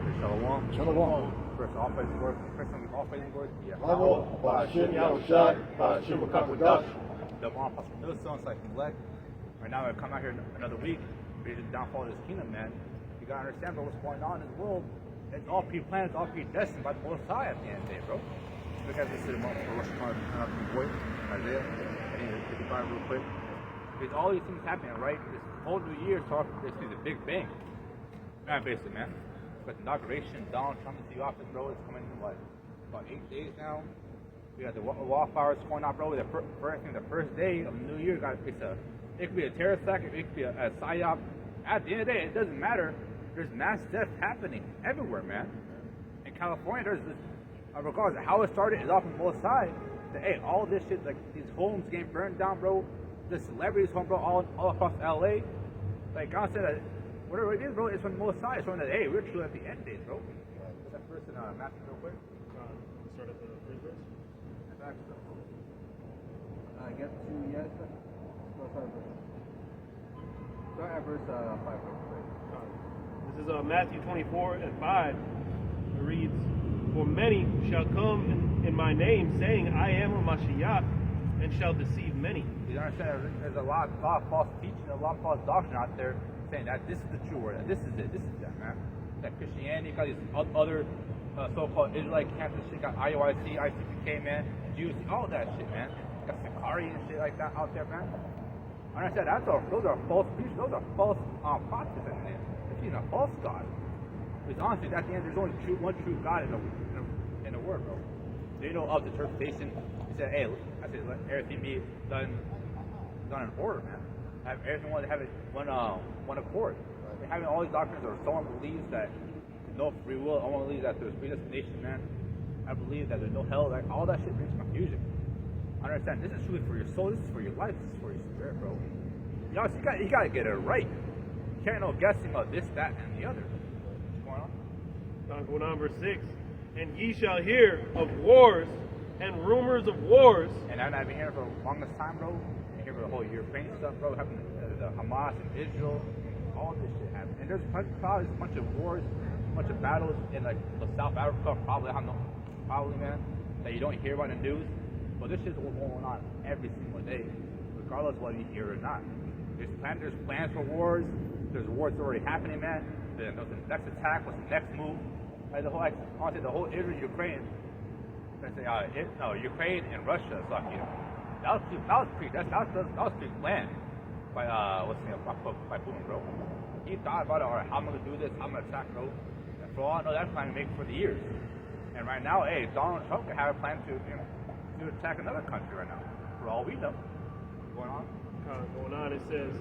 Shalom. Shalom. First off, praising word. Bravo, Ba'ashim Yahushai, Ba'ashim Wakakodash. The one plus millstones like neglect. Right now, I've come out here another week. Ready to downfall of this kingdom, man. You gotta understand, bro, what's going on in the world. It's all pre-planned, it's all predestined by the Most High at the end of the day, bro. Look at this month for Rosh Hashanah, boy, Isaiah. I need to get the Bible real quick. There's all these things happening, right? This whole new year talking basically the Big Bang. Man, basically, man. But the inauguration, Donald Trump into the office, bro, it's coming in what, about 8 days now. We got the wildfires going on, bro. The first day of the new year, it could be a terror attack, it could be a psyop. At the end of the day, it doesn't matter. There's mass death happening everywhere, man. In California, there's this, regardless of how it started, it's off on both sides. That, hey, all this shit, like these homes getting burned down, bro. The celebrities home, bro, all across LA. Like God said that. Whatever it is, bro, it's from both sides, showing that, hey, we're true at the end days, bro. What's that first in Matthew, real quick? Start at the first verse. Get to, yes, start at verse 5. This is Matthew 24 and 5. It reads, "For many shall come in my name, saying, I am a Mashiach, and shall deceive many." You understand? There's a lot of false teaching, a lot of false doctrine out there saying that this is the true word, that this is it, this is that, man. That Christianity got these other so-called Israelite camps and shit, got IOIC, ICPK, man, Jews, all that shit, man. Got Sakari and shit like that out there, man. I understand those are false preachers, those are false prophets in there. They're teaching a false God. Because honestly, at the end, there's only one true God in the word, bro. They know of the interpretation. He said, hey, I said, let everything be done in order, man. Have everyone have it one accord. Right. Having all these doctrines, or someone believes that there's no free will, I want to believe that there's predestination, man. I believe that there's no hell. Like all that shit brings confusion. I understand. This is truly for your soul. This is for your life. This is for your spirit, bro. You gotta get it right. You can't no guessing of this, that, and the other. What's going on? Going on, verse 6. "And ye shall hear of wars and rumors of wars." And I've been here for the longest time, bro. Here for the whole Ukraine stuff, bro, happening the Hamas and Israel, all this shit happening. And there's probably a bunch of wars, a bunch of battles in like South Africa, probably, man, that you don't hear about in the news. But this shit's going on every single day, regardless of whether you hear it or not. There's plans for wars. There's wars already happening, man. Then what's the next attack? What's the next move? Like honestly, the whole Israel, Ukraine. Ukraine and Russia, so that was pre-planned by by Putin, bro. He thought about it. All right, how am I gonna do this? How am I gonna attack, bro? And for all I know, that plan to make for the years. And right now, hey, Donald Trump can have a plan to attack another country right now. For all we know, Going on, it says,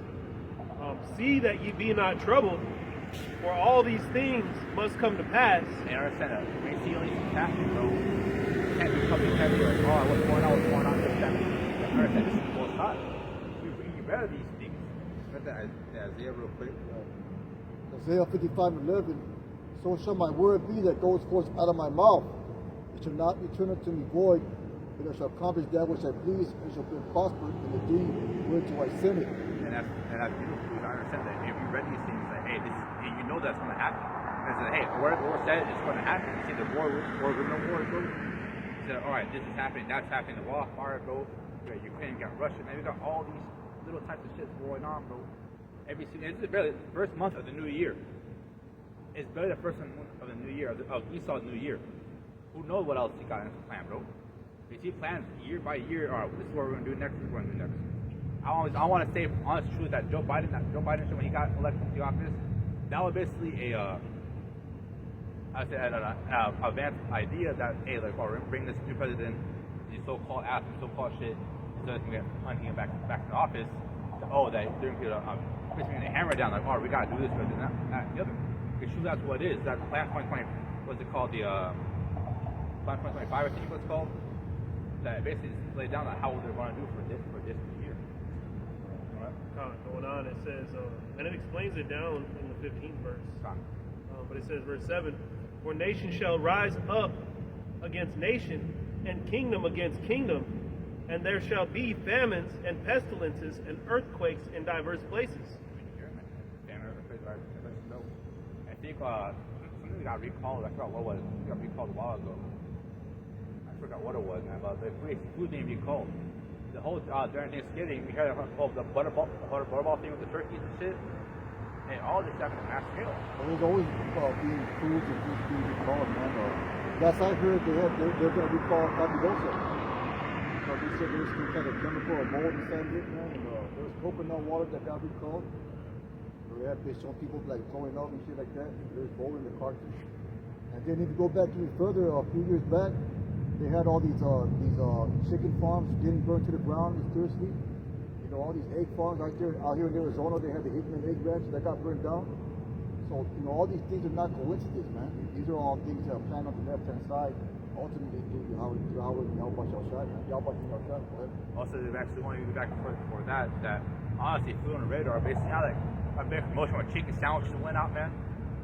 "See that ye be not troubled, for all these things must come to pass." And understand that we see all these things happening, bro. You can't be coming like, oh, what's going on, this, that. Understand, this is both sides. We read these things. Read that Isaiah real quick. Isaiah 55:11. "So shall my word be that goes forth out of my mouth. It shall not return unto me void, but it shall accomplish that which I please, and shall be prospered in the deed whereto I send it." And that's beautiful. You understand that if you read these things, like, hey, and you know that's going to happen. And say, hey, where the war said it's going to happen. You see the war with no war, bro. You said, all right, this is happening, that's happening. The wildfire, bro. You got Ukraine, you got Russia, man. We got all these little types of shit going on, bro. This is barely the first month of the new year. It's barely the first month of the new year, of Esau's new year. Who knows what else he got in his plan, bro? You see plans year by year. All right, this is what we're going to do next. This is what we're going to do next. I want to say honest truth that Joe Biden, when he got elected to the office, that was basically an advanced idea that, hey, like, we're going to bring this new president, these so-called assholes, so-called shit, instead of hunting him back to the office. That they're going to hammer down, like, oh, we got to do this, but that, and the other. Because truly, that's what it is. That Plan 2020, what's it called? The Plan 2025, I think it's called. That basically laid down on how they're going to do for this year. Going on, it says, and it explains it down in the 15th verse. But it says, verse 7, "For nation shall rise up against nation, and kingdom against kingdom, and there shall be famines and pestilences and earthquakes in diverse places." I think something think it got recalled. I forgot what it was. It got recalled a while ago. I forgot what it was, man. But the food didn't recalled. The whole during Thanksgiving, we had the butterball thing with the turkeys and shit, and all this happened on mass scale. There's always being foods and things being recalled, man. Last I heard, they're going to recall Fabuloso. So they said there was some kind of chemical or mold inside it, man. And there was coconut water that got recalled. They show people like throwing up and shit like that. There's mold in the cartridge. And then if you go back even further, a few years back, they had all these chicken farms getting burned to the ground mysteriously. You know, all these egg farms out here in Arizona, they had the Hickman egg ranch that got burned down. So, you know, all these things are not coincidence, man. These are all things that are planned on the left-hand side. Ultimately, do Yahweh Shai, man. Yahweh Shai. Also, they actually want to go back for that honestly, food on the radar, basically now like a big promotion where chicken sandwiches went out, man.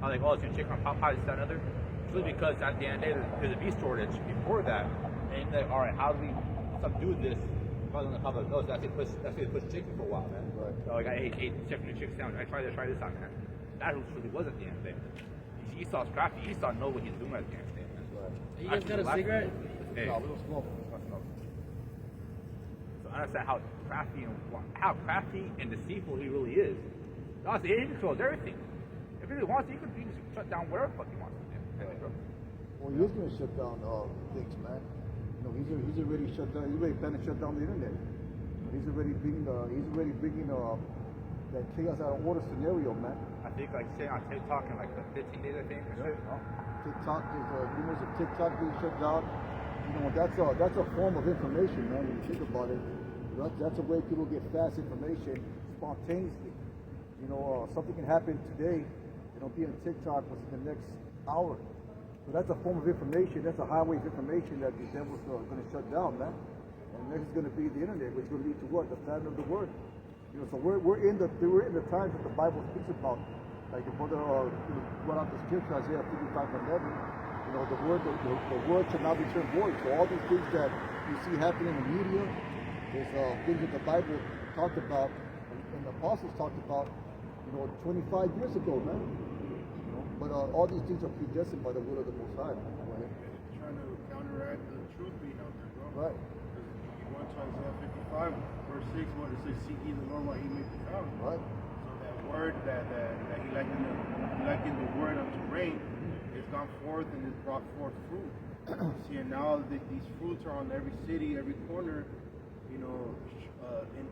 I was like, oh, it's your chicken on pot pie, this, that, and other. It's really because at the end of the day, there's a beef shortage before that. And like, all right, how do we do this? Rather than the public knows, that's it push chicken for a while, man. Right. So like, I ate chicken sandwich. I tried this out, man. That really was at the end of the day. Esau's crafty. Esau know what he's doing at the end of the day, man. Right. You guys got a cigarette? Hey. No, we don't smoke. So I understand how crafty and deceitful he really is. Honestly, he controls everything. If he really wants to, he can shut down whatever the fuck he wants to do. Well, he is going to shut down things, man. You know, he's already shut down. He's already planning to shut down the internet. He's already bringing that chaos out of order scenario, man. I think like saying on TikTok in like the 15 days, I think. TikTok, there's rumors of TikTok being shut down. You know, that's a form of information, man. When you think about it, that's a way people get fast information spontaneously. You know, something can happen today. It'll be on TikTok within the next hour. So that's a form of information. That's a highway of information that the devil's going to shut down, man. And next is going to be the internet, which is going to lead to what? The famine of the word. You know, so we're in the times that the Bible speaks about. Like the brother brought out the scripture, Isaiah 55:11. You know, the word shall not return void. So all these things that you see happening in the media, there's things that the Bible talked about and the apostles talked about, you know, 25 years ago, man. You know, but all these things are predestined by the will of the Most High. Right? Trying to counteract the truth being out there, bro. Right. Because you go into Isaiah 55, verse 6, what it says, seek ye the Lord while he may be found. Right. So that word that he likened the word unto rain, it's gone forth and it's brought forth fruit. See, and now these fruits are on every city, every corner, you know, and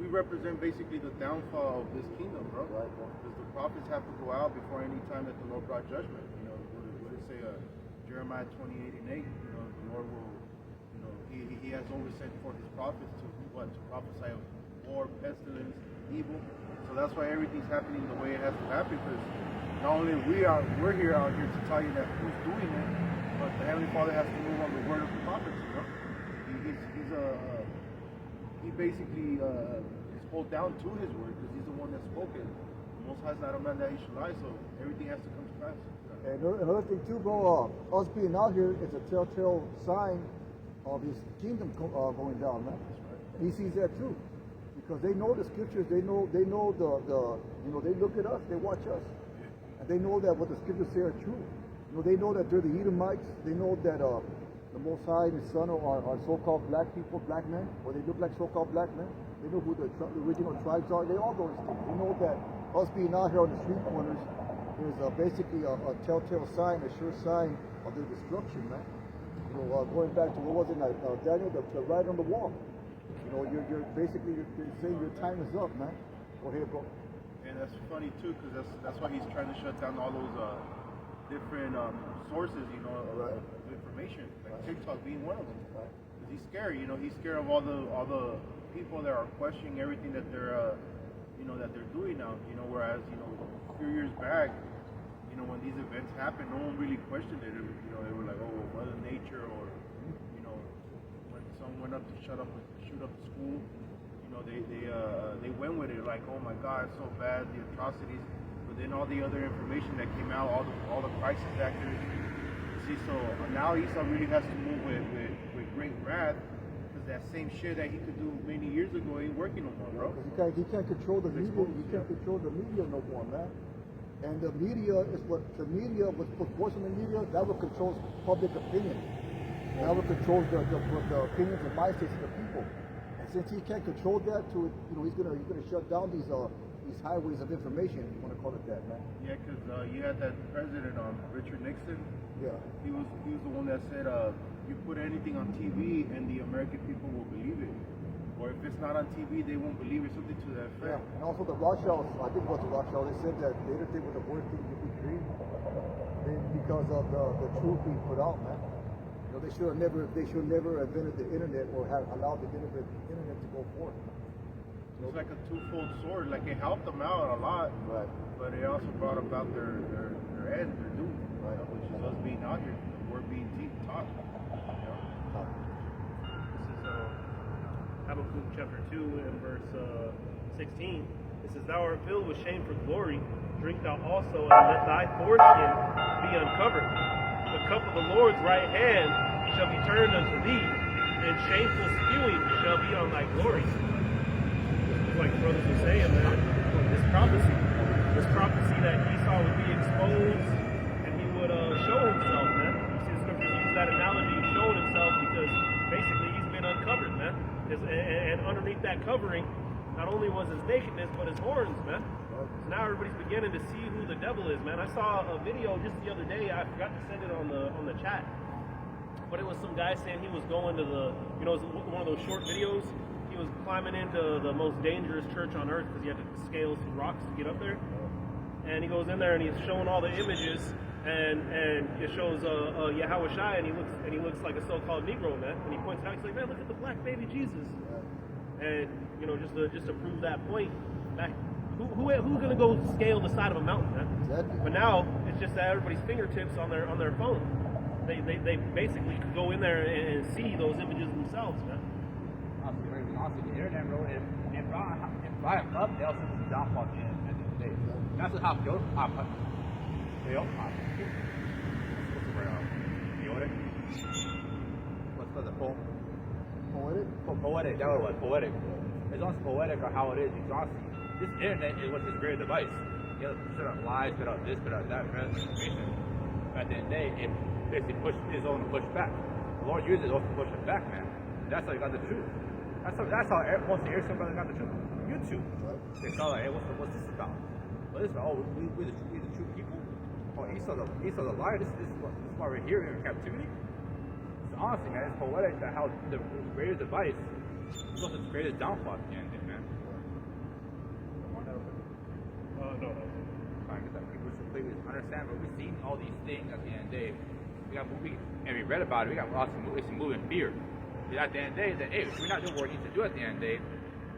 we represent basically the downfall of this kingdom, bro. Right. Because the prophets have to go out before any time that the Lord brought judgment. You know, what did it say? Jeremiah 28:8. You know, the Lord will, you know, He has always sent forth His prophets to what? To prophesy of war, pestilence, evil. So that's why everything's happening the way it has to happen. Because not only we're here out here to tell you that who's doing it, but the Heavenly Father has to move on the word of the prophets. You know, he basically is hold down to his word because he's the one that spoke it. The Most High is not a man that he should lie, so everything has to come to pass. And another thing too, bro, us being out here is a telltale sign of his kingdom going down, man. He sees that too, because they know the scriptures, they know the you know, they look at us, they watch us, and they know that what the scriptures say are true. You know, they know that they're the Edomites. They know that the Most High and His Son are so-called black people, black men, or they look like so-called black men. They know who the original tribes are. They all know these things. They know that us being out here on the street corners is basically a telltale sign, a sure sign of their destruction, man. You know, going back to what was it, Daniel, the write on the wall. You know, you're basically saying your time is up, man. Go ahead, bro. And that's funny too, because that's why he's trying to shut down all those different sources, you know, of information, like TikTok being one of them. Because he's scared, you know, he's scared of all the people that are questioning everything that they're, you know, that they're doing now. You know, whereas, you know, a few years back, you know, when these events happened, no one really questioned it. You know, they were like, oh, Mother Nature, or, you know, when someone went up to shoot up the school, you know, they went with it like, oh my God, it's so bad, the atrocities. But then all the other information that came out, all the crisis actors. See, so now Esau really has to move with great wrath, because that same shit that he could do many years ago ain't working no more, bro. He can't control the media. He can't control the media no more, man. And the media is what put force on the media, that will control public opinion. That will control the opinions and mindsets of the people. And since he can't control that, he's gonna shut down these highways of information, if you want to call it that, man. Yeah, because you had that president, Richard Nixon. Yeah. He was the one that said, you put anything on TV and the American people will believe it. Or if it's not on TV, they won't believe it, something to that effect. Yeah, and also the Rothschilds, I think it was the Rothschilds, they said that the internet was the worst thing you could create because of the truth being put out, man. You know, they should have never invented the internet or have allowed the internet to go forth. It's like a two-fold sword. Like it helped them out a lot, Right. but it also brought about their end, their doom, right? Which is us being out here, we're being taught. You know? This is Habakkuk chapter 2 and verse 16. It says, "Thou art filled with shame for glory. Drink thou also, and let thy foreskin be uncovered. The cup of the Lord's right hand shall be turned unto thee, and shameful spewing shall be on thy glory." Like brothers were saying, man, this prophecy that Esau would be exposed and he would show himself, man. You see the scriptures use that analogy, showing himself, because basically he's been uncovered, man. And underneath that covering, not only was his nakedness, but his horns, man. So now everybody's beginning to see who the devil is, man. I saw a video just the other day. I forgot to send it on the chat, but it was some guy saying he was going to it was one of those short videos. He was climbing into the most dangerous church on earth because he had to scale some rocks to get up there. And he goes in there and he's showing all the images, and it shows Yahweh Shai, and he looks like a so-called Negro, man. And he points out, he's like, man, look at the black baby Jesus. And just to prove that point, who's gonna go scale the side of a mountain, man? Exactly. But now it's just at everybody's fingertips on their phone. They basically could go in there and see those images themselves, man. Honestly, the internet, bro, if I am up, they'll see the downfall at the end of the day. That's what how Yoda, what's the poem? Poetic? Poetic, that was poetic. It's almost poetic or how it is, because honestly, this internet is what's this great device. You know, put out lies, put out this, put out that, put out information. But at the end of the day, it basically is only to push back. The Lord uses it also to push it back, man. That's how you got the truth. That's how most of the Arizona brothers got the truth. YouTube. They saw like, hey, what's this about? What is this about? Oh, we the true people? Oh, Esau the liar. This is why we're here in captivity. So honestly, man, it's poetic that how the greatest device is also the greatest downfall at the end, man. No. Trying to get that people should please understand, but we've seen all these things at the end of the day. We got movie, and we read about it. We got lots of movies, moving fear. At the end of the day, that hey, if we're not doing what we need to do at the end of the day,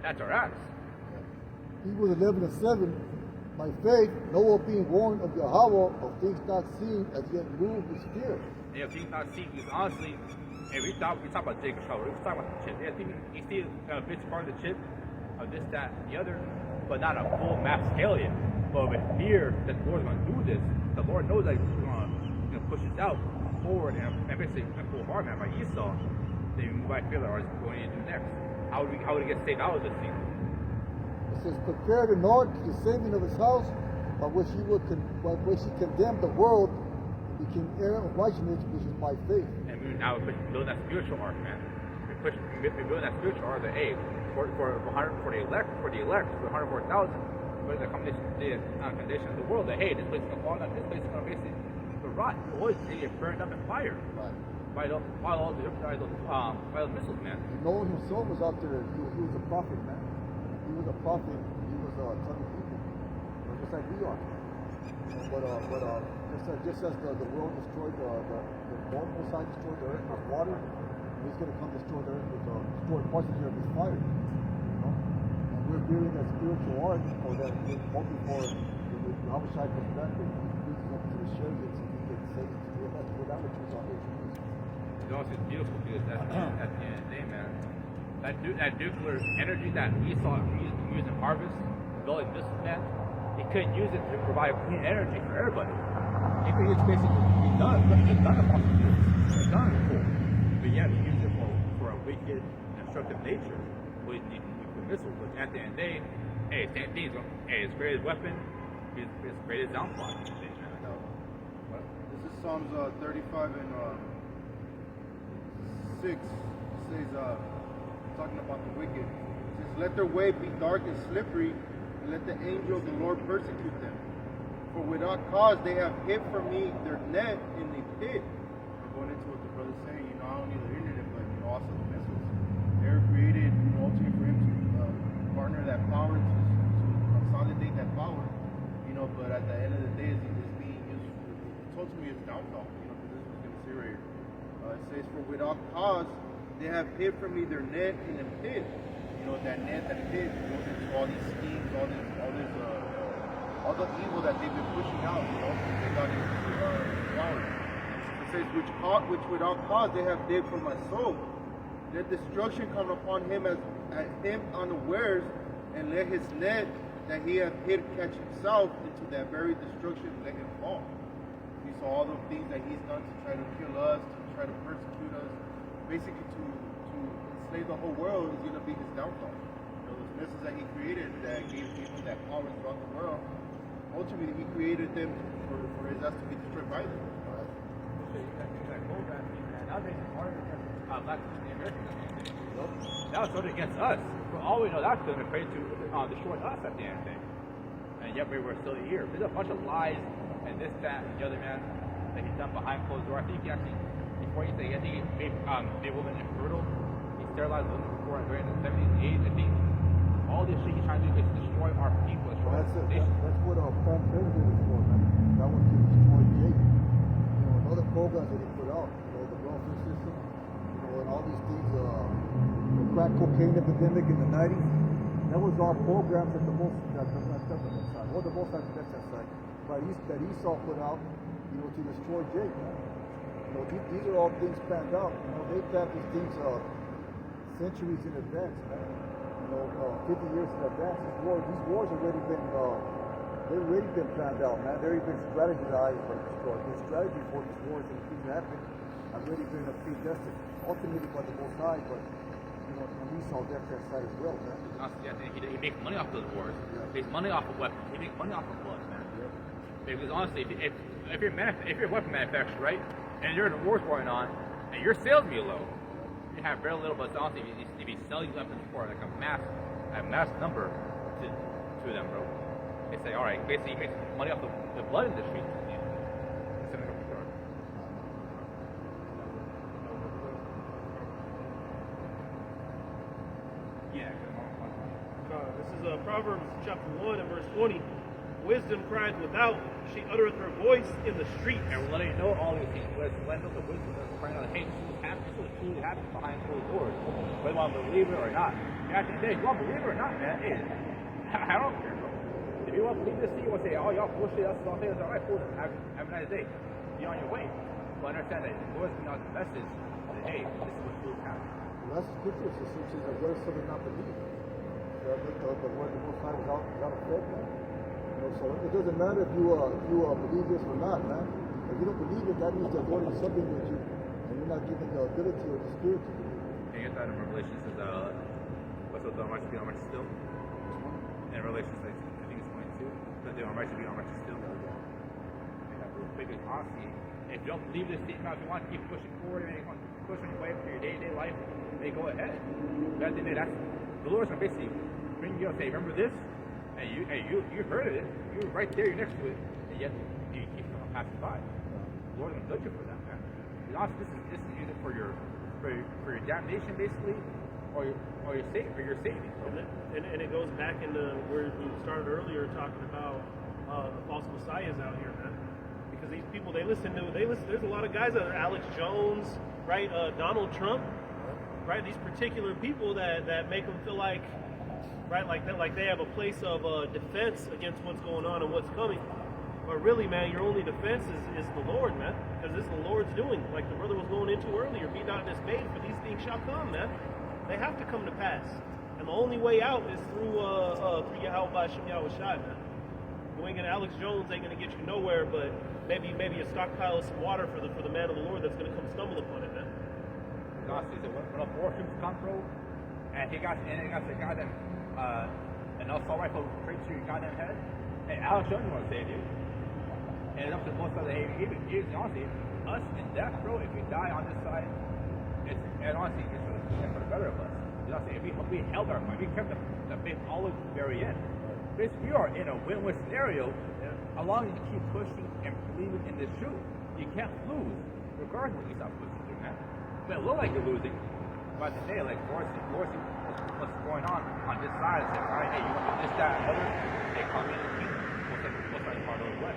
that's our ass. Hebrews 11:7. By faith, Noah being warned of Yahweh of things not seen, as yet moved with fear. Yeah, things not seen. Because honestly, hey, we talk about Jacob Trouble. We talk about the chip. Yeah, you see a bit part of the chip of this, that, the other, but not a full map scale yet. But with fear that the Lord's going to do this, the Lord knows that He's going to push us out forward and basically pull hard, man, by Esau. They move by fear, or what do you do next? How would we get saved out of this thing? It says, "Prepare the Lord to the saving of His house, by which He condemned the world, and became heir of righteousness, which is by faith." And now we're building that spiritual ark, man. We're building that spiritual ark. That hey, for the elect, for 104,000, for the condition of the world. That hey, this place is gonna fall down. This place is gonna basically rot. The oil is gonna get burned up in fire. Right. By those missiles, man. Noah himself was out there. He was a prophet, man. He was a prophet. He was telling people, just like we are. But just as the world destroyed the Most High destroyed the earth with water, He's going to come destroy the earth with destroy parts of the earth with fire. You know? And we're building that spiritual ark, or that we're hoping for when Yahweh Shai comes back, and He brings us up to the chariots and He gets saved without the truth on His knees. You know, it's beautiful because at the end of the day, man, that nuclear energy that Esau used in harvest, building this man, he couldn't use it to provide clean energy for everybody. He could use basically he's done the fossil fuels. He's done it before. But yeah, he used it for a wicked, destructive nature with nuclear missiles. But at the end of the day, hey, same thing. Hey, his greatest weapon his greatest downfall. This is Psalms 35 and 6. It says, talking about the wicked. It says, let their way be dark and slippery, and let the angel of the Lord persecute them. For without cause they have hid from me their net in the pit. I'm going into what the brother's saying, not only the internet, but also the missiles. They were created, ultimately for him to partner that power, to consolidate that power, but at the end of the day, it's being used for, ultimately, it's downfall, because this is what's going to say right here. It says, for without cause, they have hid from me their net in the pit. That net, that pit, goes into all these schemes, all the evil that they've been pushing out, they got into power. It says, which without cause they have hid from my soul. Let destruction come upon him at him unawares, and let his net that he hath hid catch himself into that very destruction, let him fall. He saw all the things that he's done to try to kill us, to try to persecute us, basically to enslave the whole world is going to be his downfall. Those missiles that he created that gave people that power throughout the world, ultimately he created them for his us to be destroyed by them. Nowadays it's harder against black people in America. That was voted against us. For all we know, that's going to pray to destroy us at the end of the day. And yet we were still here. There's a bunch of lies and this, that, and the other man that he's done behind closed doors. I think he actually, before he said, he made women infertile. He sterilized women before during the 70s and 80s. I think all this shit he's trying to do is destroy our people, destroy our nation. That's what Planned Parenthood is for, man. That was to destroy Jake. And other programs that he put out, the welfare system, and all these things, the crack cocaine epidemic in the 90s. That was our programs at the most, not government side, or the most on the left side, that Esau put out, to destroy Jake. These are all things planned out. They planned these things centuries in advance, man. 50 years in advance. These wars have already been planned out, man. They've already been strategized or destroyed. The strategy for these wars and things that happen have already been predestined, ultimately by the Most High, but and Esau left that side as well, man. Honestly, I think he makes money off those wars. Yeah. He makes money off of weapons. He makes money off of blood, man. Yeah. Because honestly, if you're a weapon manufacturer, right, and you're in a war going on, and your sales be low, you have very little. But honestly, if he's selling weapons for like a mass number to them, bro, they say, all right, basically he makes money off the blood industry. This is Proverbs chapter 1 and verse 20. Wisdom cries without, she uttereth her voice in the street. And we're letting you know all these things. Let's let the wisdom that's crying out, hey, this is what truly happens behind closed doors. Whether you want to believe it or not. At the end of the day, if you want to believe it or not, man, hey, I don't care, bro. If you want to believe this, you want to say, oh, y'all bullshit, that's all things. All right, cool, have a nice day. Be on your way. But understand that the Lord's giving out the message that, hey, this is what truly happens. Well, that's the scripture. The scripture says, what is something not believe? The word of the Most High without a faith, man. So it doesn't matter if you believe this or not, man. If you don't believe it, that means that God is something with you, and you're not given the ability or the spirit to believe. Can you get that in Revelation? It says, what's up, the unrighteous be unrighteous still? In Revelation, I think it's 22. That the unrighteous be unrighteous still. Because honestly, if you don't believe this statement, if you want to keep pushing forward and you want to push on your way for your day-to-day life, then go ahead. But at the end of the day, the Lord's going to basically bring you up and say, remember this? And you heard of it. You were right there, you're next to it, and yet you keep passing by. The Lord's going to judge you for that, man. Because honestly, this is either for your damnation, basically, or your saving. And it goes back into where we started earlier talking about the false messiahs out here, man. Because these people, they listen. There's a lot of guys out there, Alex Jones, right? Donald Trump, right? These particular people that make them feel like, right, like they have a place of defense against what's going on and what's coming. But really, man, your only defense is the Lord, man, because this is the Lord's doing. Like the brother was going into earlier, be not dismayed, for these things shall come, man. They have to come to pass, and the only way out is through Yahweh B'Shem Yahweh Shai, man. Going in Alex Jones ain't gonna get you nowhere, but maybe a stockpile of some water for the man of the Lord that's gonna come stumble upon it, man. God sees it. When a war troops come, bro, and he got the goddamn an assault rifle straight to your goddamn head, Hey, Alex Jones want to save you. And it's up to both sides. Hey, even honestly, us in death, bro, if we die on this side, and honestly, it's for the better of us. You know what I'm saying? If we held our mind, we kept the faith all the way to the very end. Basically, we are in a win-win scenario, allowing you to keep pushing and believing in this truth. You can't lose, regardless of what you stop pushing through, man. It may look like you're losing, but today, like, forcing what's going on this side and saying, all right, hey, you want to do this, that, and other, they come in the kingdom. What's like part of the way?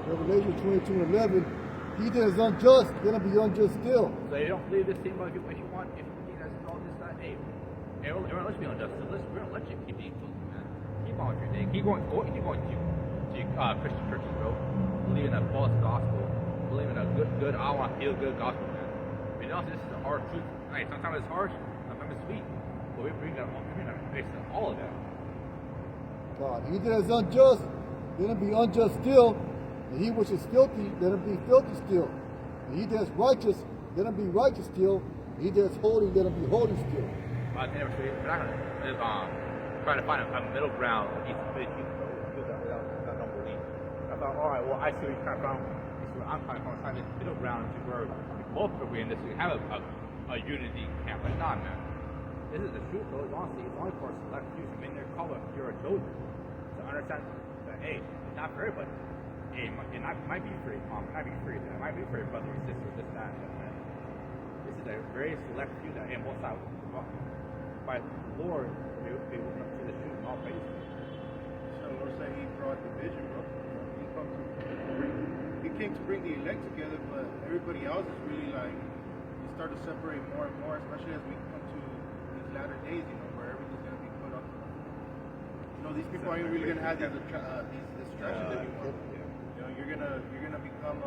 Revelation 22:11, he that is unjust, gonna be unjust still. So you don't believe this thing about if you want, if you think that's all this, that, hey, we're not let you be unjust. We're not let you keep being close, man. Keep on with your day. Keep going to Christian churches, bro. Believe in a false gospel. Believe in a good, I want to feel good gospel, man. I mean, honestly, this is the hard truth. Hey, sometimes it's harsh, sometimes it's sweet. But we bring that all of that. God, he that is unjust, let him be unjust still. And he which is filthy, let him be filthy still. And he that is righteous, let him be righteous still. And he that is holy, let him be holy still. I never say we're not gonna try to find a middle ground with these without unbelief. I thought, all right, well, I see what you're trying to find. I'm trying to find this middle ground to where we both agree in this. We have a unity camp, but not, man. This is the truth, though. Honestly, it's only for select few. I mean, they're called you're a chosen. To understand that, hey, it's not for everybody. Hey, it might be for your mom, it might be for your dad, it might be for your brother or sister, this, that, and that. This is a very select few that, and both sides by the Lord, they will come to the truth and all praise. So the Lord said he brought division, bro. He came to bring the elect together, but everybody else is really like, you start to separate more and more, especially as we come to these latter days, you know, where everything's going to be put up. You know, these people aren't really going to have these distractions anymore. You know, you're gonna become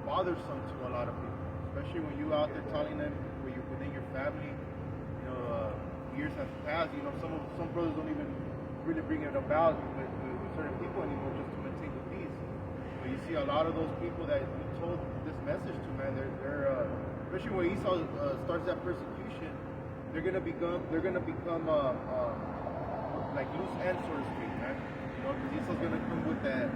bothersome to a lot of people, especially when you out there telling them where you're within your family. You know, years have passed. You know, some brothers don't even really bring it about with certain people anymore just to maintain the peace. But you see a lot of those people that you told this message to, man, they're especially when Esau starts that persecution, they're gonna become like loose ends, so to speak, man. Because Esau's gonna come with that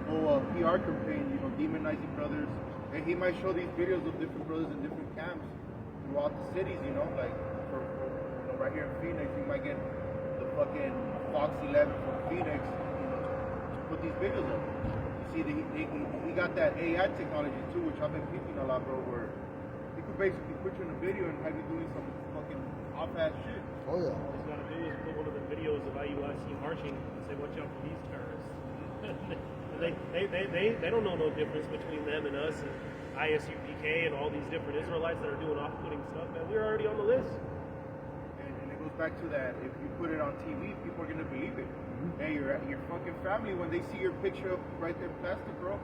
whole PR campaign, you know, demonizing brothers. And he might show these videos of different brothers in different camps throughout the cities, you know, like for right here in Phoenix, you might get the fucking Fox 11 from Phoenix, you know, to put these videos up. You see, he got that AI technology too, which I've been peeping a lot, bro, where he could basically put you in a video and have you doing some fucking off-ass shit. Oh yeah. All he's got to do is put one of the videos of IUIC marching and say, watch out for these terrorists. they don't know no difference between them and us and ISUPK and all these different Israelites that are doing off-putting stuff, man. We're already on the list. And it goes back to that, if you put it on TV, people are going to believe it. Hey, your fucking family, when they see your picture up right there plastic, bro,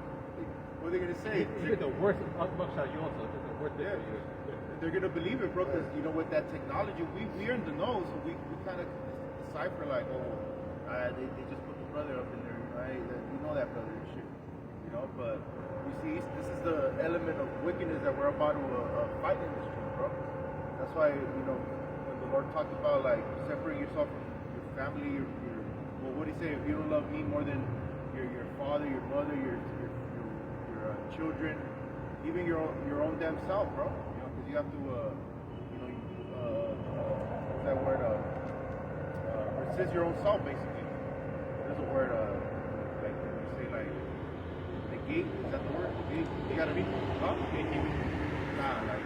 what are they going to say? You get the worst mugshot you also. It's the worst picture you. They're going to believe it, bro, because, you know, with that technology, we're in the know, so we kind of decipher, like, they just put the brother up in there, right? We know that brother and shit, you know, but you see, this is the element of wickedness that we're about to fight in this truth, bro. That's why, you know, when the Lord talked about, like, separating yourself from your family, well, what do you say? If you don't love me more than your father, your mother, your children, even your own damn self, bro. You have to, you know, what's that word? Resist your own self, basically. There's a word, like, when you say, like, negate, is that the word? Negate? You gotta be, huh? Nah, like,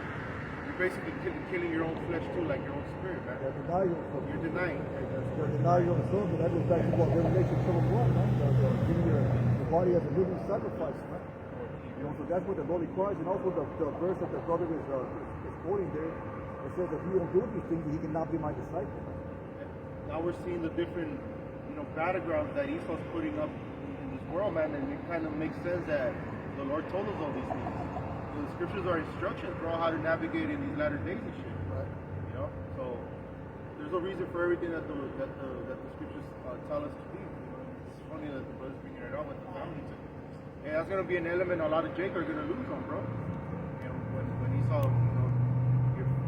you're basically killing your own flesh too, like your own spirit, man. You're denying. You're denying your own soul, but that goes back to what Revelation 12:1, man. Giving your body as a living sacrifice, man. You know, so that's what the Lord requires, and also the verse that the brother is quoting there, it says if you don't do these things, he cannot be my disciple. Now we're seeing the different, you know, battlegrounds that Esau's putting up in this world, man, and it kind of makes sense that the Lord told us all these things. So the scriptures are instructions for how to navigate in these latter days and shit, right? You know, so there's no reason for everything that the scriptures tell us to be. You know, it's funny that the brother's bringing it up with the family too. And that's going to be an element a lot of Jake are going to lose on, bro. You know, when Esau, you know,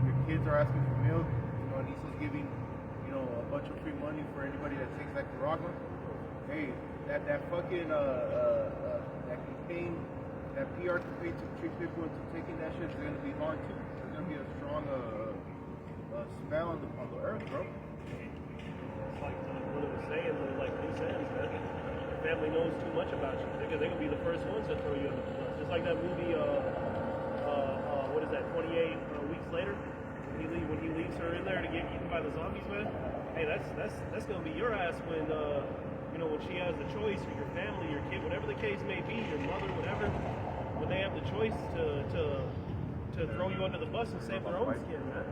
your kids are asking for milk, you know, and Esau's giving, you you know, a bunch of free money for anybody that takes Nicaragua. Hey, that fucking that campaign, that PR campaign to trick people into taking that shit is gonna be hard too. There's gonna be a strong smell on the earth, bro. It's like what it was saying, like loose ends, man. Your family knows too much about you. They're gonna be the first ones to throw you under the bus. Just like that movie, what is that, 28 Weeks Later? When he leaves her in there to get eaten by the zombies, man. Hey, that's gonna be your ass when you know, when she has the choice, or your family, your kid, whatever the case may be, your mother, whatever, when they have the choice to throw you under the bus and save their own skin, man.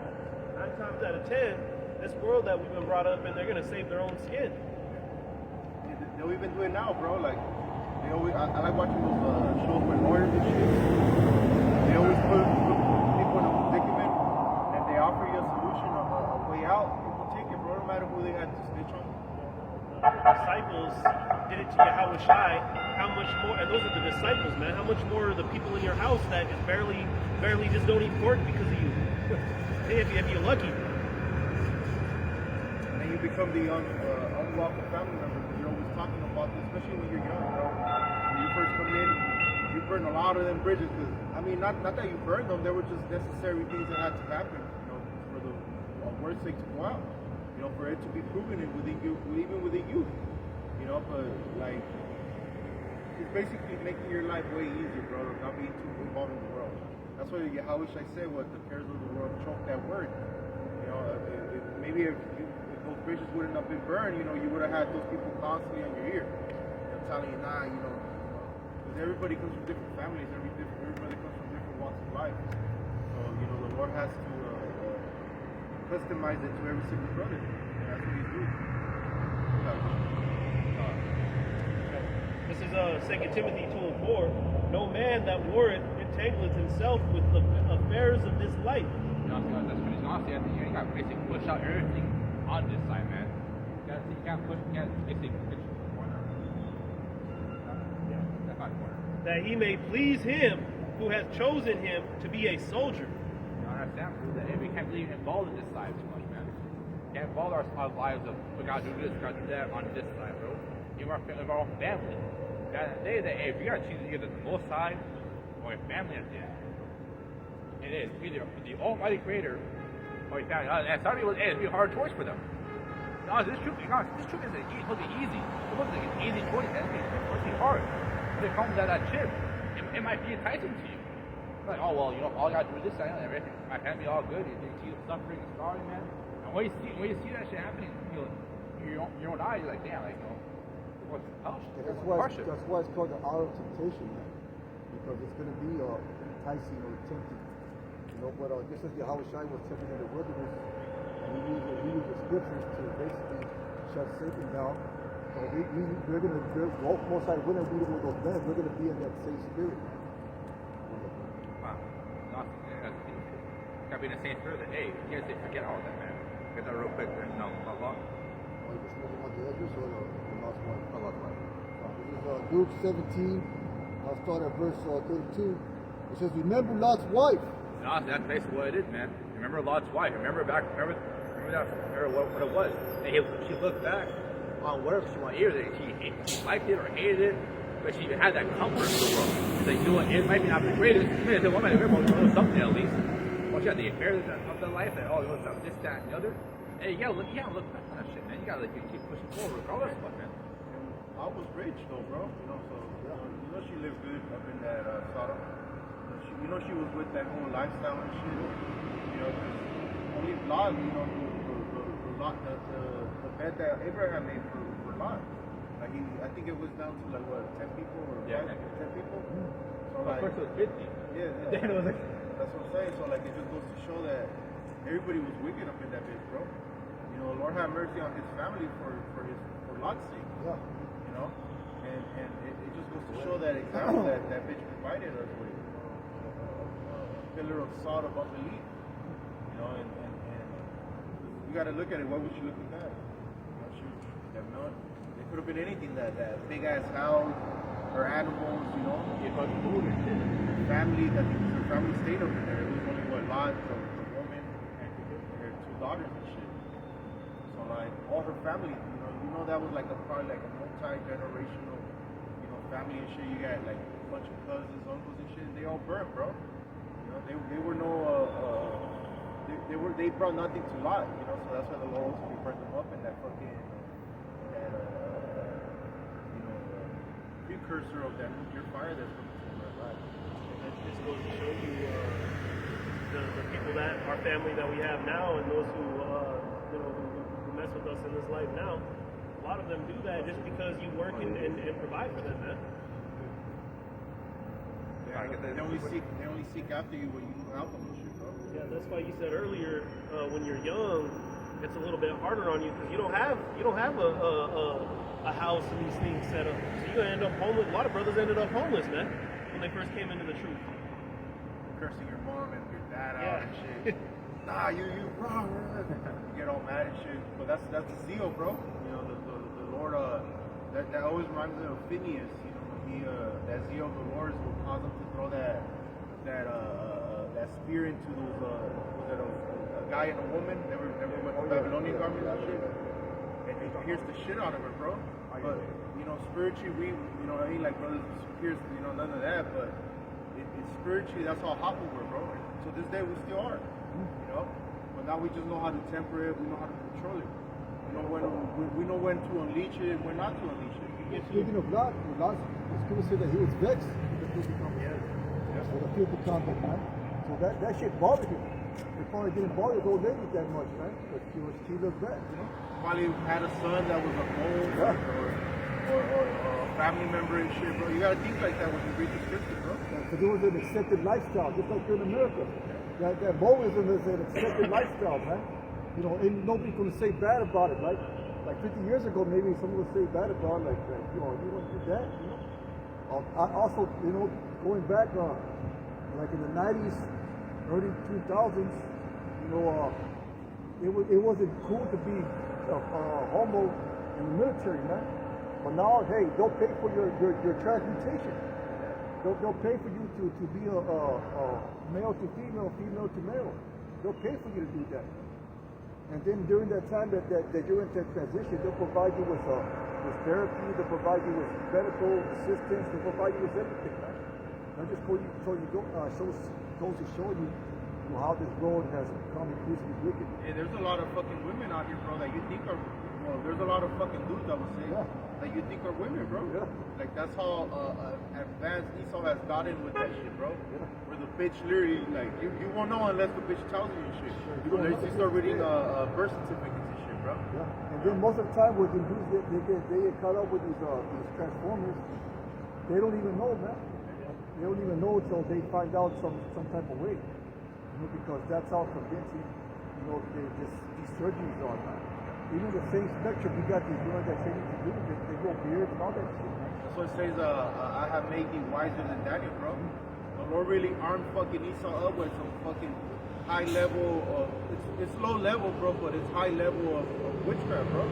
9 times out of 10, this world that we've been brought up in, they're gonna save their own skin. They'll even do it now, bro. Like, they always, I like watching those shows with lawyers and shit. They always put people in a predicament, and they offer you a solution, a way out. People take it, bro. No matter who they had to snitch on. The disciples did it to Yahushai. How much more? And those are the disciples, man. How much more are the people in your house that is barely just don't eat pork because of you? Hey, if you're lucky. And then you become the unwelcome family member because you're always talking about this, especially when you're young, bro. When you first come in, you burn a lot of them bridges. Cause, I mean, not that you burned them, they were just necessary things that had to happen, you know, for the word's sake to go out. You know, for it to be proven within you, even within you. You know, but like, it's basically making your life way easier, bro, not being too involved in the world. That's why Yahushua said, what the cares of the world choke that word. You know, maybe if those bridges wouldn't have been burned, you know, you would have had those people constantly on your ear, you know, telling you, nah, you know, because everybody comes from different families, everybody comes from different walks of life. So, you know, the Lord has to customize it to every single brother. And that's what he's doing. This is 2 Timothy 2:4. No man that warreth entangleth himself with the affairs of this life. You know, that's pretty honestly, I think you got to basically push out everything on this side, man. You can't basically push the corner. That's not corner. That he may please him who hath chosen him to be a soldier. You understand? We can't really involve in this side too much, man. We can't involve our lives of, we gotta do this, we gotta do that on this side, bro. Even our own family. At the day that, hey, if you gotta choose either the both side or your family at the end, it is either the Almighty Creator or your family. And some people, hey, it'd be a hard choice for them. No, this trip isn't supposed to be easy. It's supposed to be an easy choice. It's supposed to be hard. When it comes to that chip, it might be enticing to you. Like, oh well, you know, all I gotta do is this, and everything. My family all good. You see the suffering and starving, man. And when you see that shit happening, you know, your own eyes, you're like, damn, like, you know, what's the house? That's why it's called the hour of temptation, man. Because it's going to be enticing or tempting. You know, but just as Yahushua was tempted in the wilderness, and he used the scriptures to basically shut Satan down. So we're going to, most likely, we're going to be with those men. We're going to be in that same spirit. Wow. Gotta be in the same spirit that, hey, you guys didn't forget all that, man. Get that real quick, man. No, not long. Oh, you just moving on the edges or the last one? I lost one. This is Luke 17. I'll start at verse 32. It says, remember Lot's wife. No, that's basically what it is, man. Remember Lot's wife. Remember what it was. And she looked back on whatever she wanted. Either she liked it or hated it, but she had that comfort in the world. It's like, you know what, it might be not the greatest. It's a woman, it something at least. Well, she had the affairs of the life, and oh, it was this, that, and the other. Hey, you gotta look back on that shit, man. You gotta keep pushing forward regardless of what, man. I was rich though, bro. You know, so you know she lived good up in that Sodom. You know she was with that whole lifestyle and shit. You know, cause only Lot, you know, the bed that Abraham made for Lot. Like I think it was down to like what, 10 people or 10 people. So like, first it was 50. Yeah. Then it was like, that's what I'm saying. So like it just goes to show that everybody was wicked up in that bitch, bro. You know, Lord have mercy on his family for Lot's sake. Yeah. You know, and it just goes to show that example that bitch provided us with a pillar of salt of unbelief. You know, and you got to look at it. What was she looking at? You know, it could have been anything. That big ass house, or animals. You know, family. That her family stayed over there. It was only what Lot, the woman, and her 2 daughters and shit. So like. all her family. You know that was like probably like a multi-generational, family and shit. You got like a bunch of cousins, uncles and shit. And they all burned, bro. They were no. They brought nothing to light. So that's why the Lord ultimately burned them up in that fucking precursor of that nuclear fire that's going to consume our lives. And that just goes to show you the people that our family that we have now, and those who who mess with us in this life now. A lot of them do that just because you work and provide for them, man. Yeah, they only seek after you when you help them and shit, bro. Yeah, that's why you said earlier when you're young, it's a little bit harder on you because you don't have a house and these things set up. So you're gonna end up homeless. A lot of brothers ended up homeless, man, when they first came into the truth. Cursing your mom and your dad out and shit. Nah, you wrong. You get all mad and shit. But that's the zeal, bro. The Lord. That always reminds me of Phineas. He that zeal of the Lord is what caused him to throw that spear into those a guy and a woman. Never went to Babylonian garments and shit. And he pierced the shit out of her, bro. But spiritually, we ain't like brothers pierced, none of that. But it's spiritually, that's how hot we were, bro. And to this day, we still are. But now we just know how to temper it. We know how to control it. We know when to unleash it and when not to unleash it. Speaking of Lot, the scripture said that he was vexed with the filthy conversation. With the filthy conduct, man. So that shit bothered him. It probably didn't bother the old lady that much, man. But she looked bad, Probably had a son that was a mole or a family member and shit, bro. You gotta think like that when you read the scripture, bro. Because it was an accepted lifestyle, just like here in America. That Moism is an accepted lifestyle, man. Ain't nobody gonna say bad about it, right? Like 50 years ago, maybe someone would say bad about it, like you want to do that, I also, going back, like in the 90s, early 2000s, it wasn't cool to be homo in the military, man. But now, hey, they'll pay for your transmutation. They'll pay for you to be a male to female, female to male. They'll pay for you to do that. And then during that time that you're in that transition, they'll provide you with therapy, they'll provide you with medical assistance, they'll provide you with everything, man. Not just goes to show you how this road has become increasingly wicked. Hey, there's a lot of fucking women out here, bro, that you think are, there's a lot of fucking dudes, I would say, that you think are women, bro. Yeah. Like, that's how advanced Esau has gotten with that shit, bro. Yeah. Where the bitch literally, like, you won't know unless the bitch tells you and shit. Sure. You start reading birth certificates and shit, bro. Yeah. And then most of the time when the dudes they get caught up with these transformers, they don't even know, man. They don't even know until they find out some type of way. Because that's how convincing, these surgeries are, man. Even the same spectrum, you got these girls that say you can do it, they grow beards and all that shit, man. That's what it says, I have made thee wiser than Daniel, bro. The Lord really armed fucking Esau up with some fucking high level of, it's low level, bro, but it's high level of witchcraft, bro.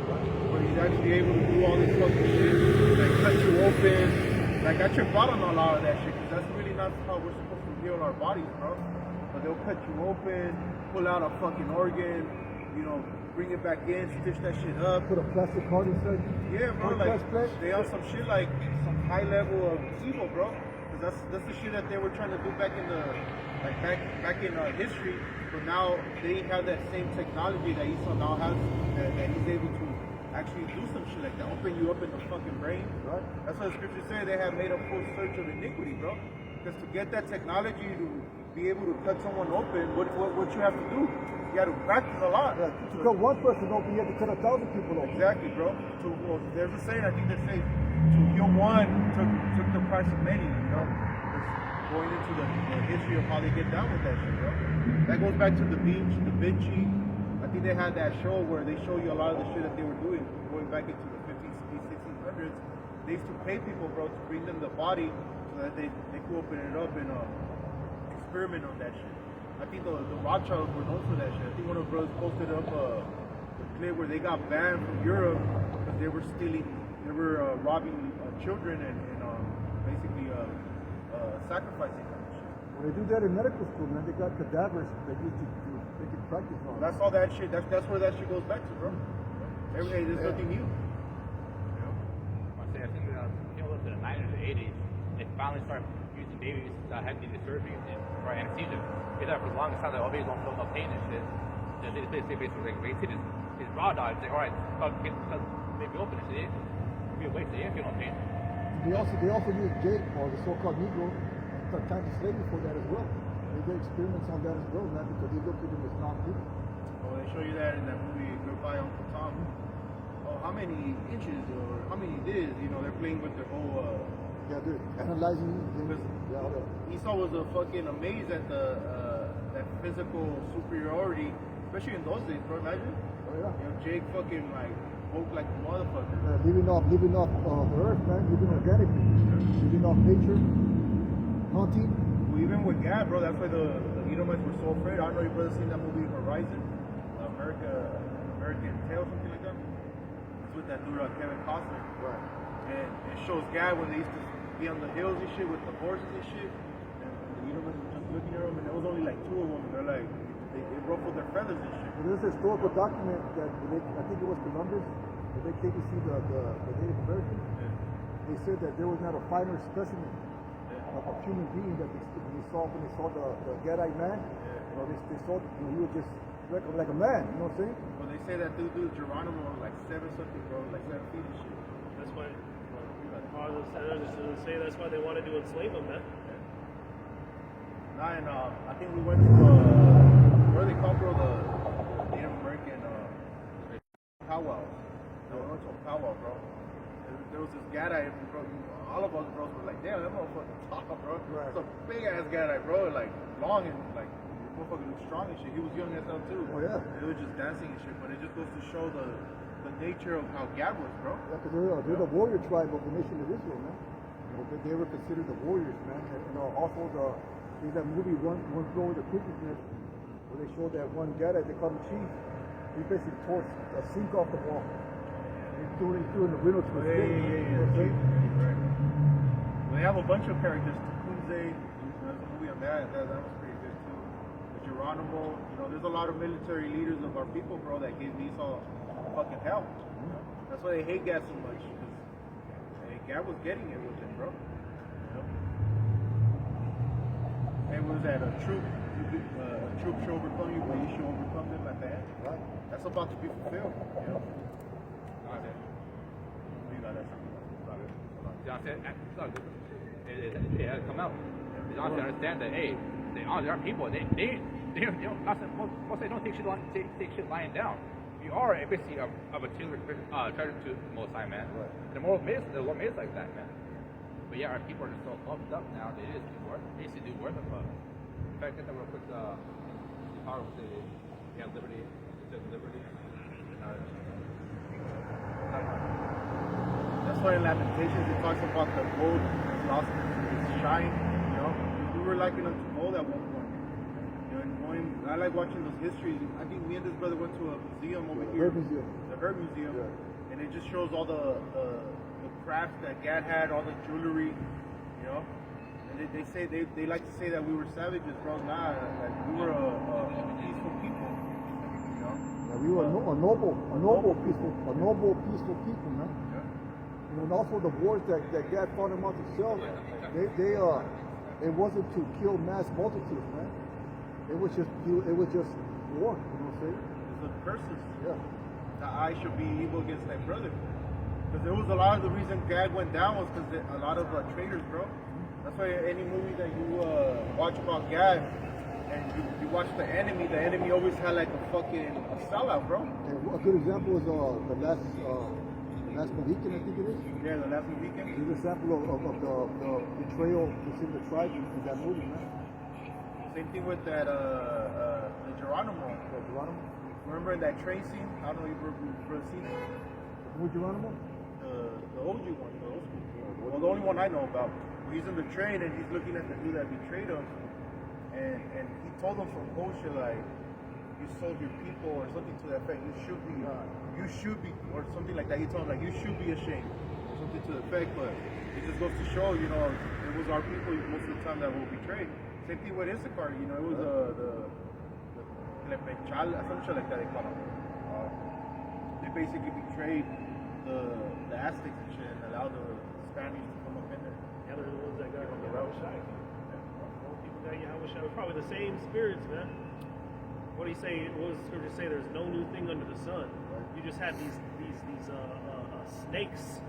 Where he's actually able to do all this fucking shit, like cut you open. Like, I trip out on a lot of that shit, because that's really not how we're supposed to heal our bodies, bro. But they'll cut you open, pull out a fucking organ, bring it back in, stitch that shit up. Put a plastic heart inside. Yeah, bro, like, they have some shit like some high level of evil, bro. Because that's the shit that they were trying to do back in back in history. But now they have that same technology that Esau now has, that he's able to actually do some shit like that, open you up in the fucking brain. Right. That's what the scriptures say. They have made a full search of iniquity, bro. Because to get that technology to be able to cut someone open, what you have to do? You got to practice a lot. Yeah, to cut one person open, you have to cut 1,000 people open. Exactly, bro. There's a saying, I think they say, to heal one took the price of many, It's going into the history of how they get down with that shit, bro. That goes back to Da Vinci. I think they had that show where they show you a lot of the shit that they were doing, going back into the 1600s. They used to pay people, bro, to bring them the body so that they could open it up and experiment on that shit. I think the Rothschilds were known for that shit. I think one of the brothers posted up a clip where they got banned from Europe because they were robbing children and basically sacrificing them and shit. When they do that in medical school, man, they got cadavers they used to make it practice on. That's all that shit. That's where that shit goes back to, bro. Every day, there's Yeah. nothing new. I think look to the 90s or 80s, they finally started using babies that had needed surgery for anesthesia. They thought for the longest time that all babies don't feel no pain and shit. Then they basically like wait till his raw dog. It's like, all right, cut maybe open it. They be awake, so they didn't feel no pain. They also use Jake, or the so-called Negro, for time to slavery for that as well. They did experiments on that as well, man, because they looked at them as non-people. Oh, they show you that in that movie, Goodbye Uncle Tom. Oh, how many inches or how many this? You know, they're playing with their whole. Yeah, they're analyzing things. Yeah, all that. Esau was fucking amazed at the that physical superiority, especially in those days, bro. Imagine. Oh, yeah. You know, Jake fucking like woke like a motherfucker. Living off the earth, man, living organically, living off nature, hunting. Well, even with Gad, bro, that's why the Edomites were so afraid. I don't know if you brother seen that movie Horizon, American Tale, something like that. It's with that dude Kevin Costner. Right. And it shows Gad when they used to be on the hills and shit with the horses and shit. And the Edomites were just looking at them, and there was only like two of them. And they're like, they ruffled their feathers and shit. Well, there's a historical document that I think it was Columbus, when they came to see the Native Americans. Yeah. They said that there was not a finer specimen of human being that when they saw the Gadite man. You know, they saw that he was just like a man. You know what I'm saying? Well, they say that dude Geronimo was like 7 something, bro, like 7 feet and shit. That's why. Say that's why they wanted to enslave them, man. Nah, and I think we went to where they call, bro, the Native American powwows. No, we went to a powwow, bro. There was this Gadite, bro. All of us bros were like, damn, that motherfucker tall, bro. Right. It's a big ass Gadite, bro. Like long and like motherfucker looked strong and shit. He was young as hell too. Oh, yeah. They were just dancing and shit, but it just goes to show the nature of how Gad was, bro. Yeah, because they're the warrior tribe of the nation of Israel, man. You know, they were considered the warriors, man. And also there's that movie One Floor with the Cuckoo's Nest, where they showed that one guy that they called him Chief. He basically tore a sink off the wall. He threw it in the window to his face. You know what I'm saying? Right. Well, they have a bunch of characters. Kunze, there's a movie on that. That was pretty good too. The Geronimo, you know, there's a lot of military leaders of our people, bro, that gave Esau fucking hell. That's why they hate Gad so much. Because Gad was getting it with him, bro. You know? And was that a troop should overcome you, but you should overcome them at the end. Right. That's about to be fulfilled. You know? You got that. John said, it has come out. John said, understand that, hey, there are people, they don't, most they don't take shit lying down. You are basically a particular treasure to the Most High, man. Right. The Lord made us like that, man. But yeah, our people are just so pumped up now. They used to do worth of fuck. In fact, get that real quick. Power of the liberty, liberty. That's why in Lamentations it talks about the gold has lost its shine. You know, we were likening unto gold at one point. You know, and I like watching those histories. I think me and this brother went to a museum over here, Herb Museum. the Herb Museum, Yeah. and it just shows all the crafts that Gad had, all the jewelry. You know, and they like to say that we were savages, bro. Nah, like we were a peaceful people. You know. Yeah, we were a noble, peaceful people, man. And also the wars that Gad fought amongst himself, it wasn't to kill mass multitudes, man. It was just war. You know what I'm saying? It's the curses. Yeah. That I should be evil against thy brother. Because there was a lot of the reason Gad went down was because a lot of traitors, bro. That's why any movie that you watch about Gad and you watch the enemy always had like a fucking sellout, bro. And a good example is the last Mohican, I think it is. Yeah, the last weekend. It's an example of the betrayal within the tribe in that movie, man. Same thing with that the Geronimo. Geronimo? Remember in that train scene? I don't know if you've ever seen it. Who Geronimo? The OG one, the old school. Well, the only one I know about. He's in the train and he's looking at the dude that betrayed him, and he told him some bullshit like, "You sold your people" or something to that effect. You should be, or something like that. He told him like, "You should be ashamed," or something to the effect. But it just goes to show, you know, it was our people most of the time that were betrayed. Same thing with Issachar. You know, it was the some shit like that they call them. They basically betrayed the Aztecs and shit and allowed the Spaniards to come up in there. Yeah, they're the ones that got Yahushua. People got Yahushua. It's probably the same spirits, man. What do you say? What does the scripture say? There's no new thing under the sun. You just had these snakes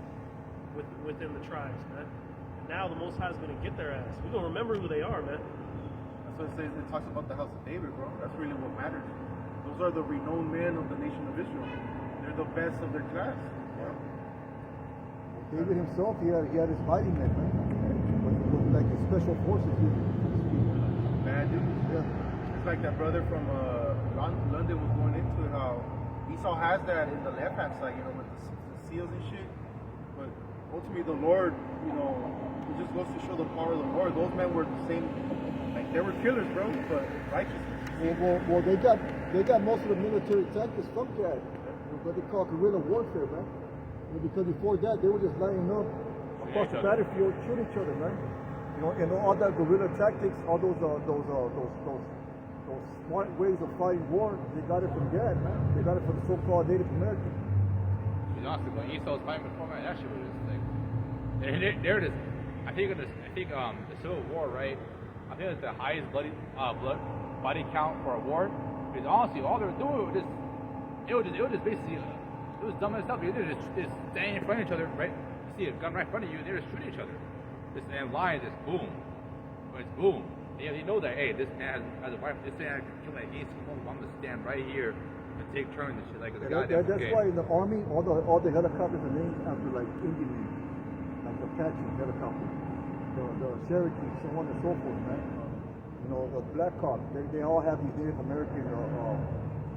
within the tribes, man. And now the Most High is going to get their ass. We're going to remember who they are, man. That's what it says. It talks about the house of David, bro. That's really what matters. Those are the renowned men of the nation of Israel. They're the best of their class. Yeah. David himself, he had his mighty men, man. With like the special forces, so to speak. Man, dude. Yeah. It's like that brother from London was going into it, how Esau has that in the left-hand side, you know, with the seals and shit. But ultimately, the Lord, you know, it just goes to show the power of the Lord. Those men were the same, like they were killers, bro, but righteous. Well, they got most of the military tactics from that, what they call guerrilla warfare, man. You know, because before that, they were just lining up across the battlefield, shooting each other, man. You know, and all that guerrilla tactics, all those smart ways of fighting war, they got it from that, man. They got it from the so-called Native Americans. You know, when Esau was fighting before, man, that shit was just like, there it is. I think the Civil War, right? I think it's the highest body count for a war. Because honestly, all they were doing was just basically, it was dumb as stuff. They were just standing in front of each other, right? You see a gun right in front of you, and they're just shooting each other. Just and line, just boom, but it's boom. Yeah, they know that. Hey, this man has a wife. This man can kill my against him. I'm gonna stand right here and take turns and shit like the guy. That's why in the army, all the helicopters are named after like Indian names, like the Apache helicopter, the Cherokee, so on and so forth, man. You know, the Black Hawk, they all have these Native American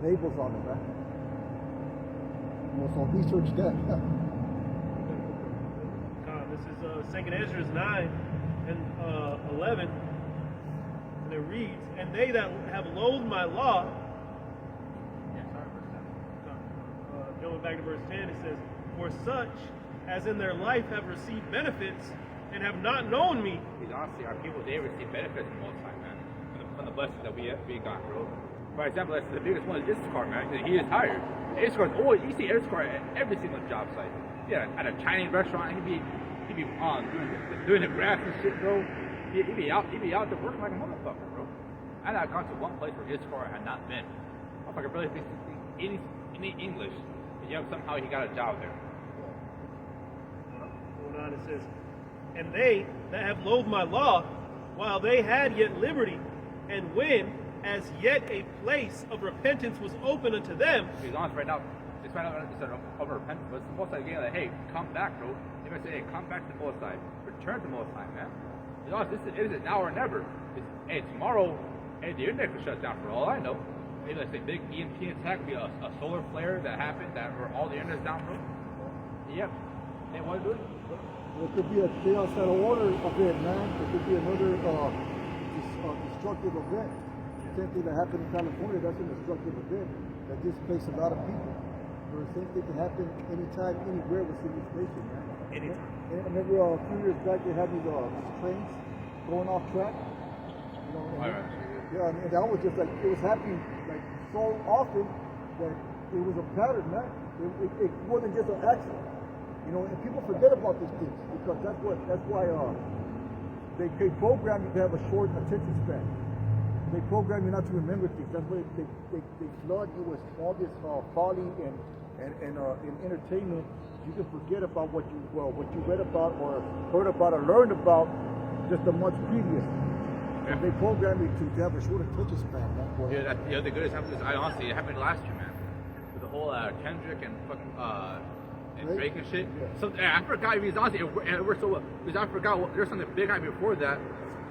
labels on them, man. You know, so research that. This is 2nd Ezra 9 and 11, and it reads, "And they that have loathed my law," going back to verse 10, it says, "For such as in their life have received benefits and have not known me." Because honestly, our people, they receive benefits from all time, man. From the blessings that we got, bro. For example, that's the biggest one is Issachar, man, because he is hired. Issachar's always, you see Issachar at every single job site. Yeah, at a Chinese restaurant, he'd be doing the grass and shit, bro. He'd be out there working like a motherfucker, bro. I had gone to one place where Issachar had not been. Motherfucker barely speaks any English, but yet somehow he got a job there. Going on, it says, "And they that have loathed my law, while they had yet liberty, and when as yet a place of repentance was open unto them." He's honest right now. It's right now it's of repentance, but it's the most again like, hey, come back, bro. They're gonna say, hey, come back to the Most High. Return to the Most High, man. It's honest, it is now or never. Hey, tomorrow, hey, the internet could shut down for all I know. Maybe let's say big EMP attack could be a solar flare that happened where all the internet's down, bro. Yep. They want to do it. It could be a chaos out of order event, man. It could be another destructive event. The same thing that happened in California, that's a destructive event that displaced a lot of people. The same thing can happen anytime, anywhere within this nation, man. Anytime. And I remember a few years back they had these trains going off track. You know, yeah, and that was just like, it was happening like so often that it was a pattern, man. It wasn't just an accident. You know, and people forget about these things because that's why they program you to have a short attention span. They program you not to remember things. That's why they flood you with all this folly and entertainment. You can forget about what you read about or heard about or learned about just a month previous. Yeah. They program you to have a short attention span. Yeah, the good example is it happened last year, man. With the whole Kendrick and fucking and Drake and shit. Yeah. So I forgot. Because honestly, it worked so well. Because I forgot there's something big happened before that,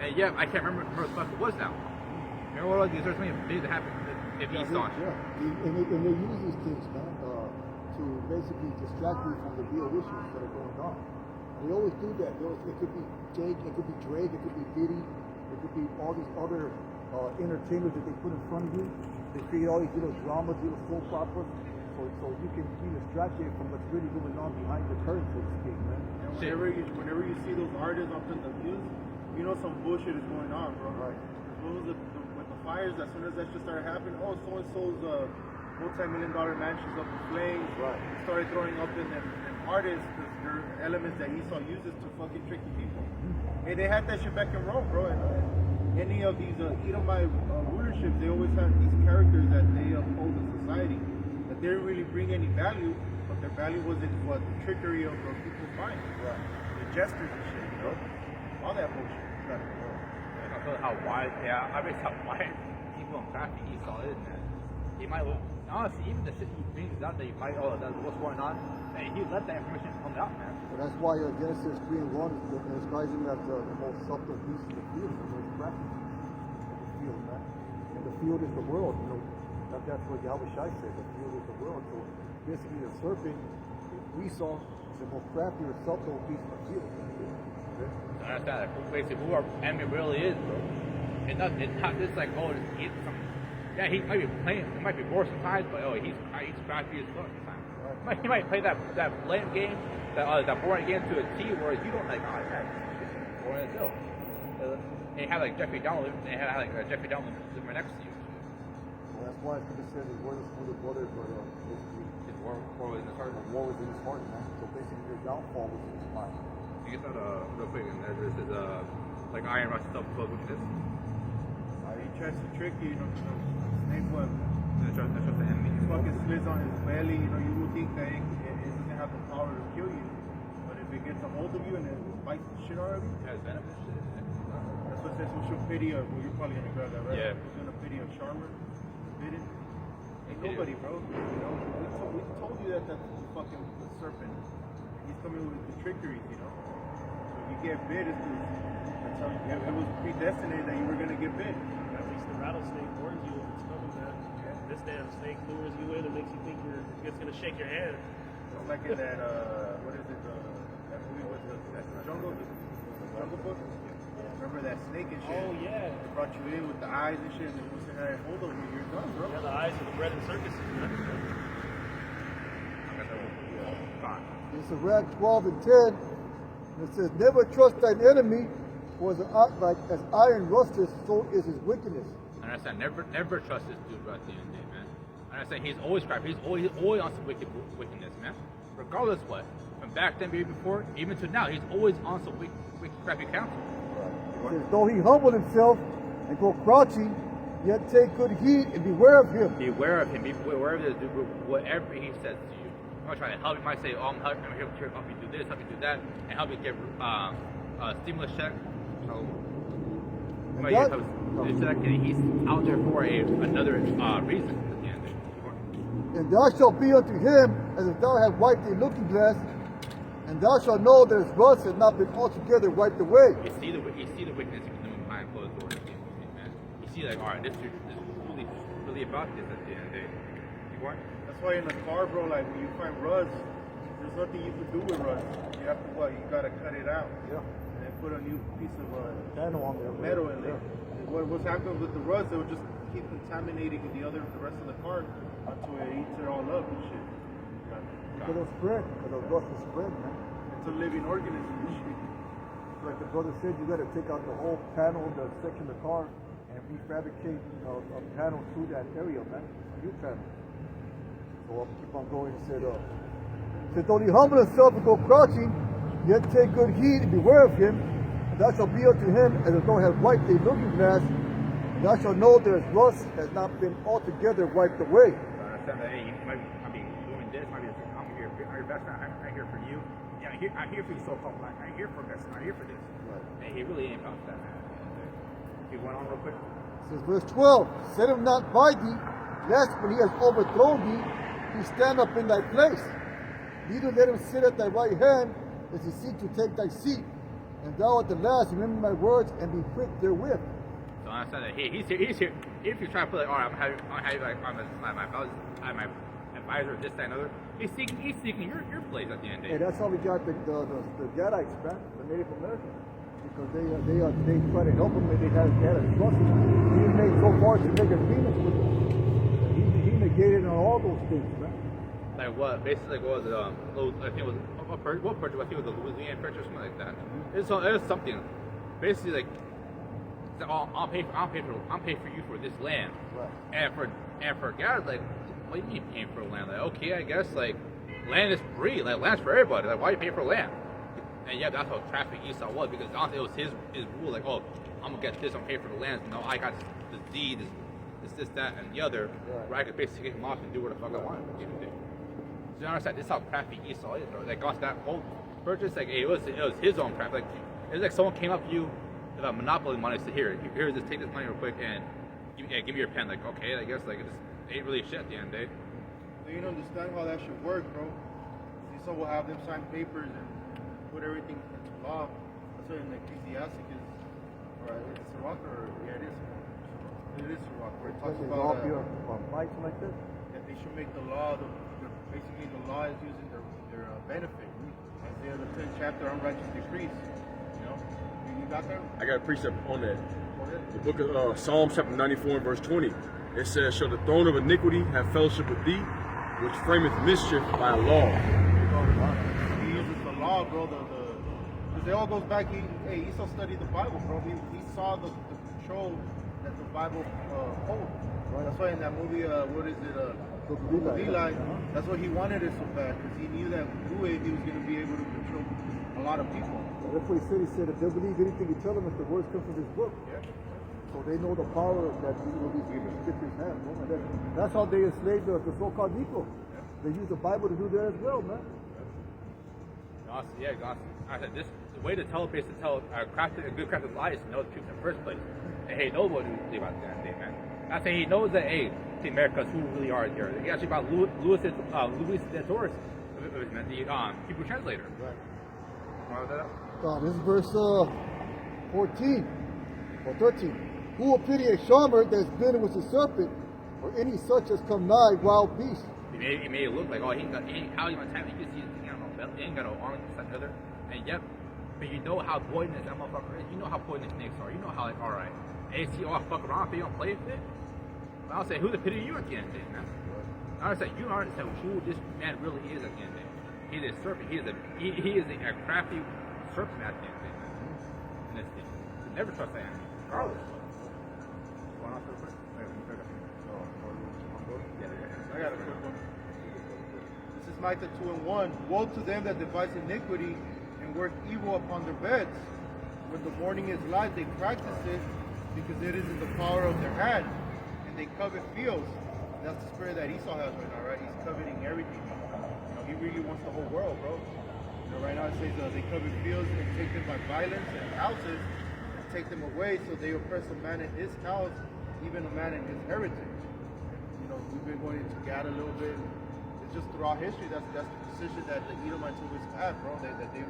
and yeah, I can't remember what the fuck it was now. Remember what there's something big that happened if he's on. Yeah, and they use these things, man, to basically distract you from the real issues that are going on. And they always do that. It could be Jake, it could be Drake, it could be Diddy, it could be all these other entertainers that they put in front of you. They create all these little dramas, little soap operas, so you can be distracted from what's really going on behind the curtain, so to speak, man. And whenever you see those artists up in the views, you know some bullshit is going on, bro. Right. With the fires, as soon as that just started happening, oh, so and so's multi-million-dollar mansions up in flames. Right. He started throwing up in them artists because they're elements that Esau uses to fucking trick the people. Hey, they had that shit back in Rome, bro. And any of these Edomite rulerships, they always had these characters that they uphold in society that didn't really bring any value, but their value was in what the trickery of people's minds. Right. The jesters and shit, you know? All that bullshit. I feel how wise, yeah, I mean, how wise evil and crafty Esau is, man. He might, honestly, even the shit he brings out that you might, that's what's going on, man, he let that information come out, man. But that's why Genesis 3:1 describes him as the most subtle beast in the field, the most crafty in the field, man. And the field is the world, you know. That's what Yahweh Shai said, the field is the world. So basically the serpent, Esau, is the most crafty or subtle beast in the field. So I understand, like, basically, who our enemy really is, bro. It's not just like, he's some, yeah, he might be playing, he might be bored sometimes, but he's crafty as fuck sometimes. He might play that blame game, that boring game to a T where you don't like, man, this is boring as hell. And you have like Jeffrey Dahmer, living next to you. Well, that's why it's going to say his word is for the brother, but basically His war was in his heart. the war was in his heart, man. So basically your downfall was in his mind. You get that real quick, and this is like Iron Rush stuff close with this. He tries to trick you, you know, snake web. That's just the enemy. He fucking slits on his belly, you know, you would think that it doesn't have the power to kill you. But if it gets a hold of you and it bites the shit out of you, It has venom and shit. that's what says social pity of, well, you're probably gonna grab that, right? Yeah. Who's gonna pity of Charmer? Bidden? Ain't nobody, bro. You know, we told you that that's the fucking serpent. He's coming with the trickeries, you know. So if you get bit, it's that's how it was predestinated that you were gonna get bit. At least the rattlesnake warns you if it's coming, man. This damn snake lures you in and makes you think it's gonna shake your hand. It's like in that what is it? That movie with the Jungle Book. Remember that snake and shit? Oh yeah. It brought you in with the eyes and shit, and it was saying, "Hey, hold on, you're done, bro." Yeah, the eyes of the bread and circuses, man. It's Iraq 12 and 10. And it says, never trust thine enemy, for as iron rusteth, so is his wickedness. I understand. Never trust this dude right at the end of the day, man. I understand. He's always crafty. He's always on some wickedness, man. Regardless what. From back then, maybe before, even to now, he's always on some wicked crafty counsel. It says, though he humble himself and go crouching, yet take good heed and beware of him. Beware of him. Beware of this dude. Whatever he says to you. I'm trying to help you. Might say, I'm here to help you do this, help you do that, and help you get a stimulus check. So, he's out there for another reason at the end of it. And thou shalt be unto him as if thou had wiped a looking glass, and thou shalt know that his rust has not been altogether wiped away. You see the wickedness you can do behind closed doors at the end of the day, man. You see, like, all right, this is really about this at the end of the day. You want? That's why in the car, bro, like when you find rust, there's nothing you can do with rust. You have to You gotta cut it out. Yeah. And then put a new piece of Panel on there. metal in there. Yeah. What's happening with the rust? It will just keep contaminating the rest of the car until it eats it all up and shit. Because it'll spread. Because the rust will spread, man. It's a living organism and shit. Like the brother said, you got to take out the whole panel, the section of the car, and refabricate a panel through that area, man. A new panel. So I'll keep on going. It said, though he humble himself and go crouching, yet take good heed and beware of him, and thou shalt be unto him as if thou had wiped a looking glass, and thou shalt know that his rust has not been altogether wiped away. I understand that, hey, you might be doing this, might be I'm here, I'm your best friend, I'm here for you. Yeah, I'm here for you, so-called black. I'm here for this. I'm here for this. Right. And he really ain't about that, man. He went on real quick. It says, verse 12, set him not by thee, lest when he has overthrown thee, he stand up in thy place. Neither let him sit at thy right hand, as he seek to take thy seat. And thou at the last remember my words and be quick therewith. So I understand that he's here. If you're trying to put like, all right, I'm having like my advisor, this, that, and other. He's seeking your place at the end of the Hey, day. that's how we got the Gadites, man, the Native Americans. Because they try to help him and they had a trust. He made so far to make agreements with them. He negated on all those things, man. Like what? Basically, like what was it? I think it was what purchase? I think it was the Louisiana purchase or something like that. It was something. Basically, like I'll pay for you for this land. Right. And for God, like what do you mean paying for land? Like, okay, I guess like land is free, like land's for everybody. Like, why are you paying for land? And yeah, that's how traffic Esau was, because honestly, it was his rule. Like, oh, I'm gonna get this, I'm paying for the land. No, I got this deed, this, that, and the other, where I could basically take him off and do what the fuck I want at the end of the day. So you understand? This is how crafty Esau is, bro. Like, got that whole purchase, like it was his own crap. Like, it was like someone came up to you with a monopoly money, said, here, just take this money real quick and give me your pen. Like, okay, I guess like it just ain't really shit at the end of the day. So you don't understand how that should work, bro. Esau will have them sign papers and put everything into law. That's what an ecclesiastic is. Or it's a rock, or yeah, it is. It is a rock. Where it talks about fights like this. that they should make the law. Basically, the law is using their benefit. Isaiah the 10th chapter, unrighteous decrees. You know, you got that? I got a precept on that. Go ahead. The book of Psalms chapter 94 and verse 20. It says, shall the throne of iniquity have fellowship with thee, which frameth mischief by a law. He uses the law, bro. Because it all goes back. Esau studied the Bible, bro. He saw the control that the Bible holds. Right. That's why in that movie, what is it? Eli. That's why he wanted it so bad, because he knew that through it he was going to be able to control a lot of people. Well, that's what he said. He said if they believe anything you tell them, if the words come from this book. Yeah. So they know the power that these scriptures have. That's how they enslaved the so-called Negro. They use the Bible to do that as well, man. Awesome, yeah, awesome. I said, the way to tell is to tell a good crafted lie is to know the truth in the first place. And hey, knows what to do about the damn thing, man. I say he knows that, hey, the Americans who really are here. He actually about Louis de Torres, the Hebrew translator. Right. This is verse 14 or 13. Who will pity a charmer that's bitten with a serpent, or any such as come nigh wild beast? He made it look like, oh, how you gonna tap it? You can see his thing on the belt. He ain't got no arm, this, that, and the other. And yep, but you know how poisonous that motherfucker is. You know how poisonous snakes are. You know how, like, alright. And you see, oh, fuck around if they don't play with it. But I'll say, who the pity you at the end of the day, man? I understand, you don't understand who this man really is at the end of the day. He is a serpent. He is a crafty serpent at the end of the day, man. And that's it. You never trust that enemy, regardless. Going off real quick? I got a quick one. This is Micah 2:1. Woe to them that devise iniquity and work evil upon their beds. When the morning is light, they practice it, because it is in the power of their hand, and they covet fields. That's the spirit that Esau has right now, right? He's coveting everything. You know, he really wants the whole world, bro. You know, right now it says they covet fields and take them by violence, and houses and take them away. So they oppress a man in his house, even a man in his heritage. You know, we've been going into Gad a little bit. It's just throughout history, that's the position that the Edomites always had, bro. That they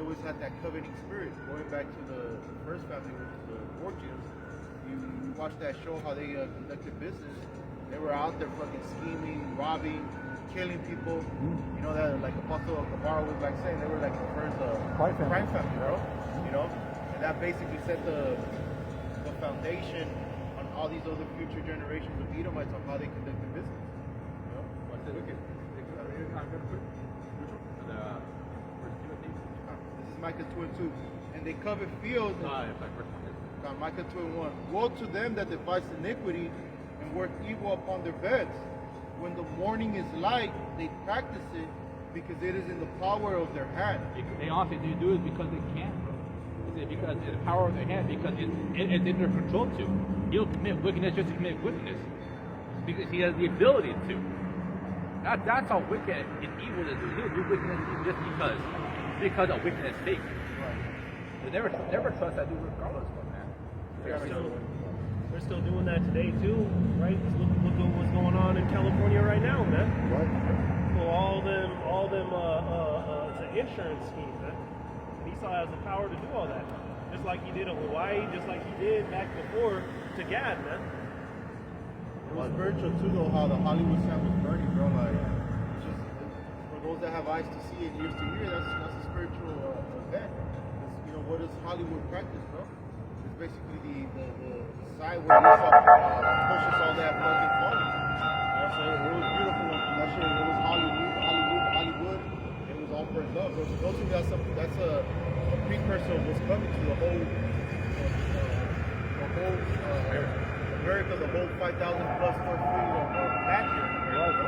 always had that coveting spirit. Going back to the first family, which is the Borgias, you watch that show how they conducted business. They were out there fucking scheming, robbing, killing people. You know, that like Apostle Kabara was like saying, they were like the first crime family, bro. You know, and that basically set the foundation on all these other future generations of Edomites on how they conducted business. You know, what's it? Wicked. This is Micah 2:2. And they covet fields. Micah 2:1. Woe to them that devise iniquity and work evil upon their beds. When the morning is light, they practice it, because it is in the power of their hand. They honestly do it because they can, bro. It's because it's the power of their hand, because it's in their control to. He'll commit wickedness just to commit wickedness, because he has the ability to. That's how wicked and evil is. He'll do wickedness just because of wickedness' sake. Right. Never trust that dude regardless of man. They're still doing that today too, right? Look at what's going on in California right now, man. Right. So all them, it's an insurance scheme, man. And Esau has the power to do all that, just like he did in Hawaii, just like he did back before to Gad, man. It was spiritual too, though, how the Hollywood sign was burning, bro. Like, it's just for those that have eyes to see and ears to hear, that's a spiritual event. You know, what does Hollywood practice, bro? It's basically the side where Esau pushes all that fucking funny. You know, so it was beautiful. That shit, it was Hollywood. It was all for love, bro. So don't think that's a precursor of what's coming to the whole America the whole 5,000 plus square feet of land here in America.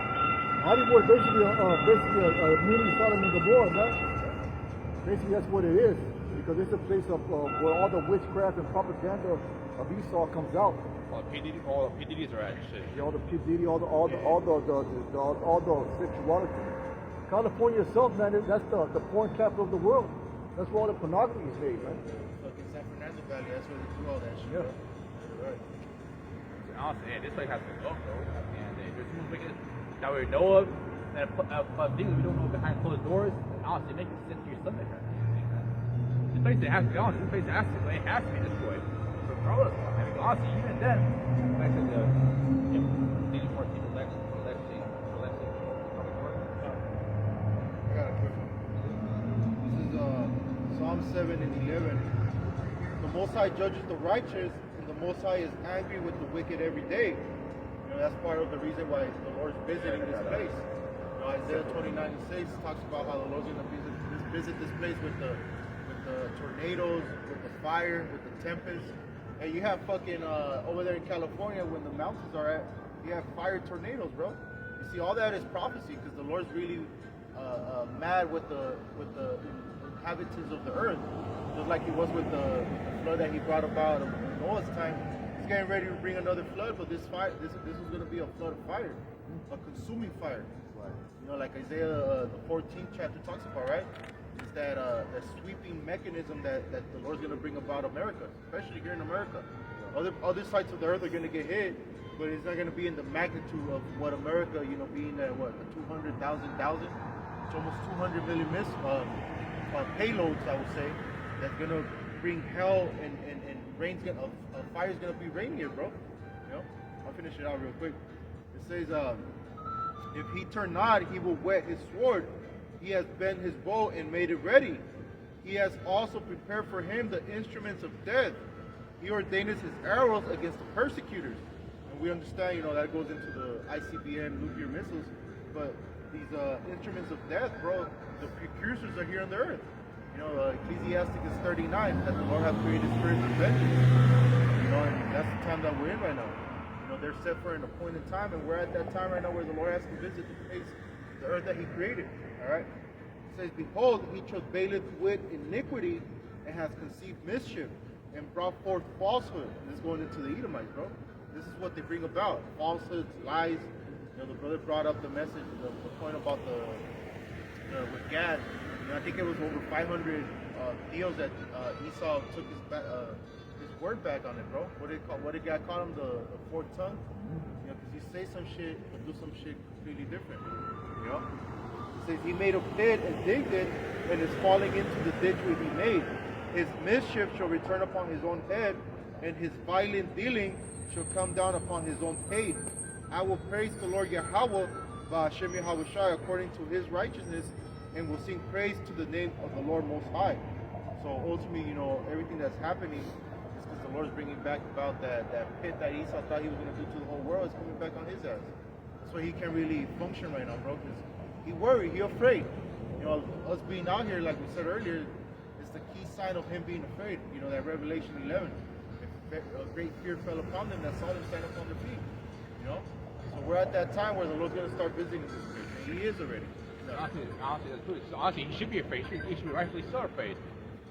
Hollywood is basically a mini Sodom and Gomorrah, man. Basically, that's what it is. Because it's a place of where all the witchcraft and propaganda of Esau comes out. All the PDDs are at shit. Yeah, all the PDD, all the sexuality. California itself, man, that's the porn capital of the world. That's where all the pornography is made, man. Fucking San Fernando Valley, that's where they do all that shit. Yeah. Bro. Right. Honestly, yeah, this place has to go, bro. And there's too much wicked that we know of, and things we don't know behind closed doors. And honestly, it makes sense to your stomach. This place has to be honest. This place has to be destroyed. Regardless, I mean, honestly, even then, back to the leading more people, Lexi. I got a quick one. This is Psalm 7 and 11. The Most High judges the righteous, and the Most High is angry with the wicked every day. You know, that's part of the reason why the Lord's visiting this place. You know, Isaiah 29:6 talks about how the Lord's going to visit this place with the tornadoes, with the fire, with the tempest. And you have fucking over there in California, when the mountains are at, you have fire tornadoes, bro. You see, all that is prophecy, because the Lord's really mad with the inhabitants of the earth, just like he was with the flood that he brought about in Noah's time. He's getting ready to bring another flood, but this is going to be a flood of fire, a consuming fire. You know, like Isaiah the 14th chapter talks about, right? Is that sweeping mechanism that the Lord's going to bring about America, especially here in America. Other sides of the earth are going to get hit, but it's not going to be in the magnitude of what America, you know, being at what, 200,000, it's almost 200 million payloads, I would say, that's going to bring hell and fire's going to be raining here, bro. You know, I'll finish it out real quick. It says, if he turn not, he will whet his sword. He has bent his bow and made it ready. He has also prepared for him the instruments of death. He ordaineth his arrows against the persecutors. And we understand, you know, that goes into the ICBM nuclear missiles. But these instruments of death, bro, the precursors are here on the earth. You know, Ecclesiasticus 39, that the Lord has created spirits of vengeance. You know, and that's the time that we're in right now. You know, they're set for an appointed time, and we're at that time right now where the Lord has to visit the place, the earth that he created. All right? It says, behold, he travaileth with iniquity and has conceived mischief and brought forth falsehood. And this is going into the Edomites, bro. This is what they bring about. Falsehoods, lies. You know, the brother brought up the message, the point about with Gad. You know, I think it was over 500 deals that Esau took his word back on it, bro. What did God call him? The fourth tongue? You know, because you say some shit, but do some shit completely different. You know? It says, he made a pit and digged it, and is falling into the ditch where he made. His mischief shall return upon his own head, and his violent dealing shall come down upon his own pate. I will praise the Lord Yahweh, Ba'ashem Yahweh, according to his righteousness, and will sing praise to the name of the Lord Most High. So ultimately, you know, everything that's happening is because the Lord's bringing back about that pit that Esau thought he was going to do to the whole world. It's coming back on his ass. That's why he can't really function right now, bro, because he worried, he afraid. You know, us being out here, like we said earlier, is the key sign of him being afraid. You know, that Revelation 11. If a great fear fell upon them, that saw them stand up on their feet. You know? So we're at that time where the Lord's going to start visiting this place. And he is already. Honestly, that's true. So honestly, he should be afraid. He should be rightfully so afraid.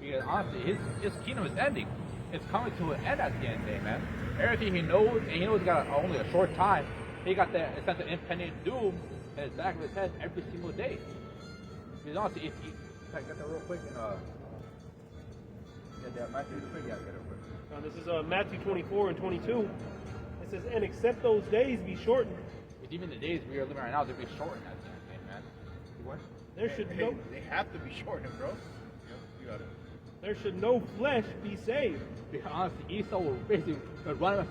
Because honestly, his kingdom is ending. It's coming to an end at the end of the day, man. Everything he knows, and he knows he got only a short time, he got that sense of impending doom in the back of his head every single day. Because honestly, I got that real quick in Matthew 20, yeah, real quick. This is Matthew 24 and 22. It says, and except those days be shortened. Because even the days we are living right now, they'll be shortened at the end of the day, man. What? They have to be shortened, bro. Yep, you got it. There should no flesh be saved. Because honestly, Esau will basically run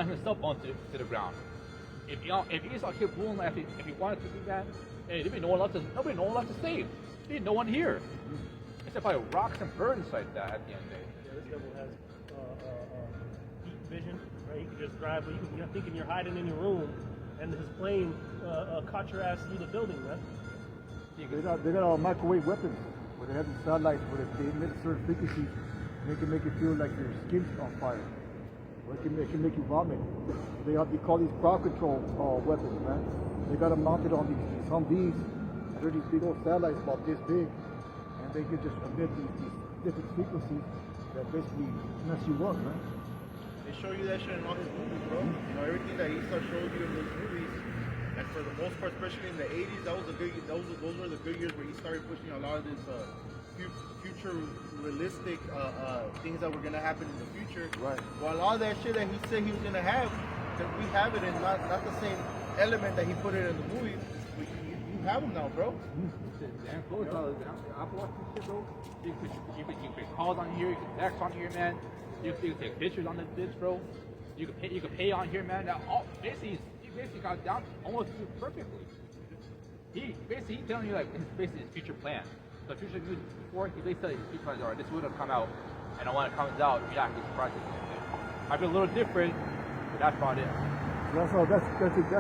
himself onto the ground. If Esau kept ruling, if he wanted to do that, there'd be no one left to save. There'd be no one here. Except by rocks and birds like that at the end of the day. Yeah, this devil has heat vision, right? He can just drive, but you're thinking you're hiding in your room, and his plane caught your ass through the building, man. They got all microwave weapons where they have these satellites where they emit certain frequencies, make it feel like your skin's on fire. Or it can make you vomit. They call these crowd control weapons, man. They got them mounted on these Humvees. They're these big old satellites about this big, and they can just emit these different frequencies that basically mess you up, man. They show you that shit in all his movies, bro. You know, everything that he starts showing you in those movies, and for the most part, especially in the 80s, those were the good years where he started pushing a lot of this future realistic things that were gonna happen in the future. Right. Well, a lot of that shit that he said he was gonna have, that we have it in not the same element that he put it in the movie. But you have them now, bro. Damn cool. Apple Watch and shit, bro. You can make calls on here. You can text on here, man. You can take pictures on this bitch, bro. You can pay on here, man. Now, he basically got down almost perfectly. He's telling you like his future plan. So future news before he basically said his future plans are this would have come out, and when it comes out, you're not gonna be surprised. Might be a little different, but that's about it. That's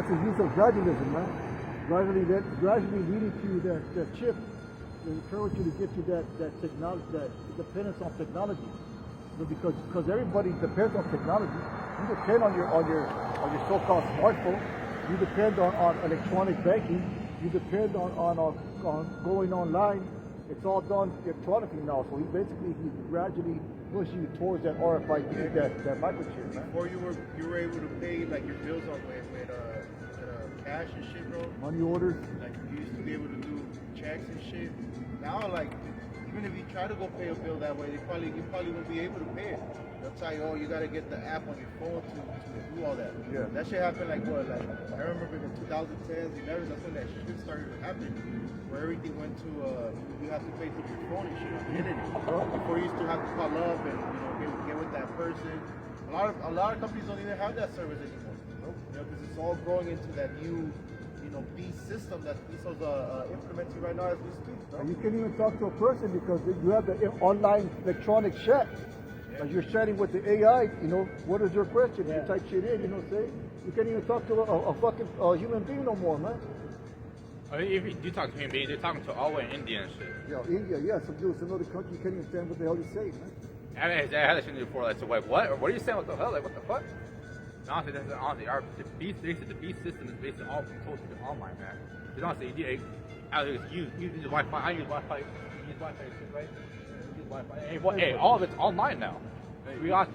a use of gradualism, man. Gradually leading to that chip to encourage you to get to that technology, that dependence on technology. Because everybody depends on technology. You depend on your so-called smartphone. You depend on electronic banking. You depend on going online. It's all done electronically now. So he's gradually pushing you towards that RFID, that microchip, man. Before you were able to pay like your bills on with cash and shit, bro. Money orders. Like you used to be able to do checks and shit. Now, like, even if you try to go pay a bill that way, you probably won't be able to pay it. They'll tell you, oh, you gotta get the app on your phone to do all that. Yeah. That shit happened like what? Like I remember in the 2010s, 11s, that's when that shit started to happen. Where everything went to you have to pay through your phone and shit on the internet. Before you used to have to call up and get with that person. A lot of companies don't even have that service anymore. Because it's all growing into that new beast system that PASO's implementing right now as we speak. Bro. And you can't even talk to a person because you have the online electronic chat. Yeah. Like you're chatting with the AI, what is your question? You type shit in, say. You can't even talk to a fucking human being no more, man. If you do talk to human beings, they're talking to all in India and shit. Yeah, India, some other country, you can't even understand what the hell you're saying, man. I had that shit before. Like, so wait, what? Or what are you saying? What the hell? Like, what the fuck? Honestly, the beast system is based all totally online, man. Because honestly, you use Wi-Fi. I use Wi-Fi. You use Wi-Fi, right? You use Wi-Fi. Hey, all of it's online now. We got.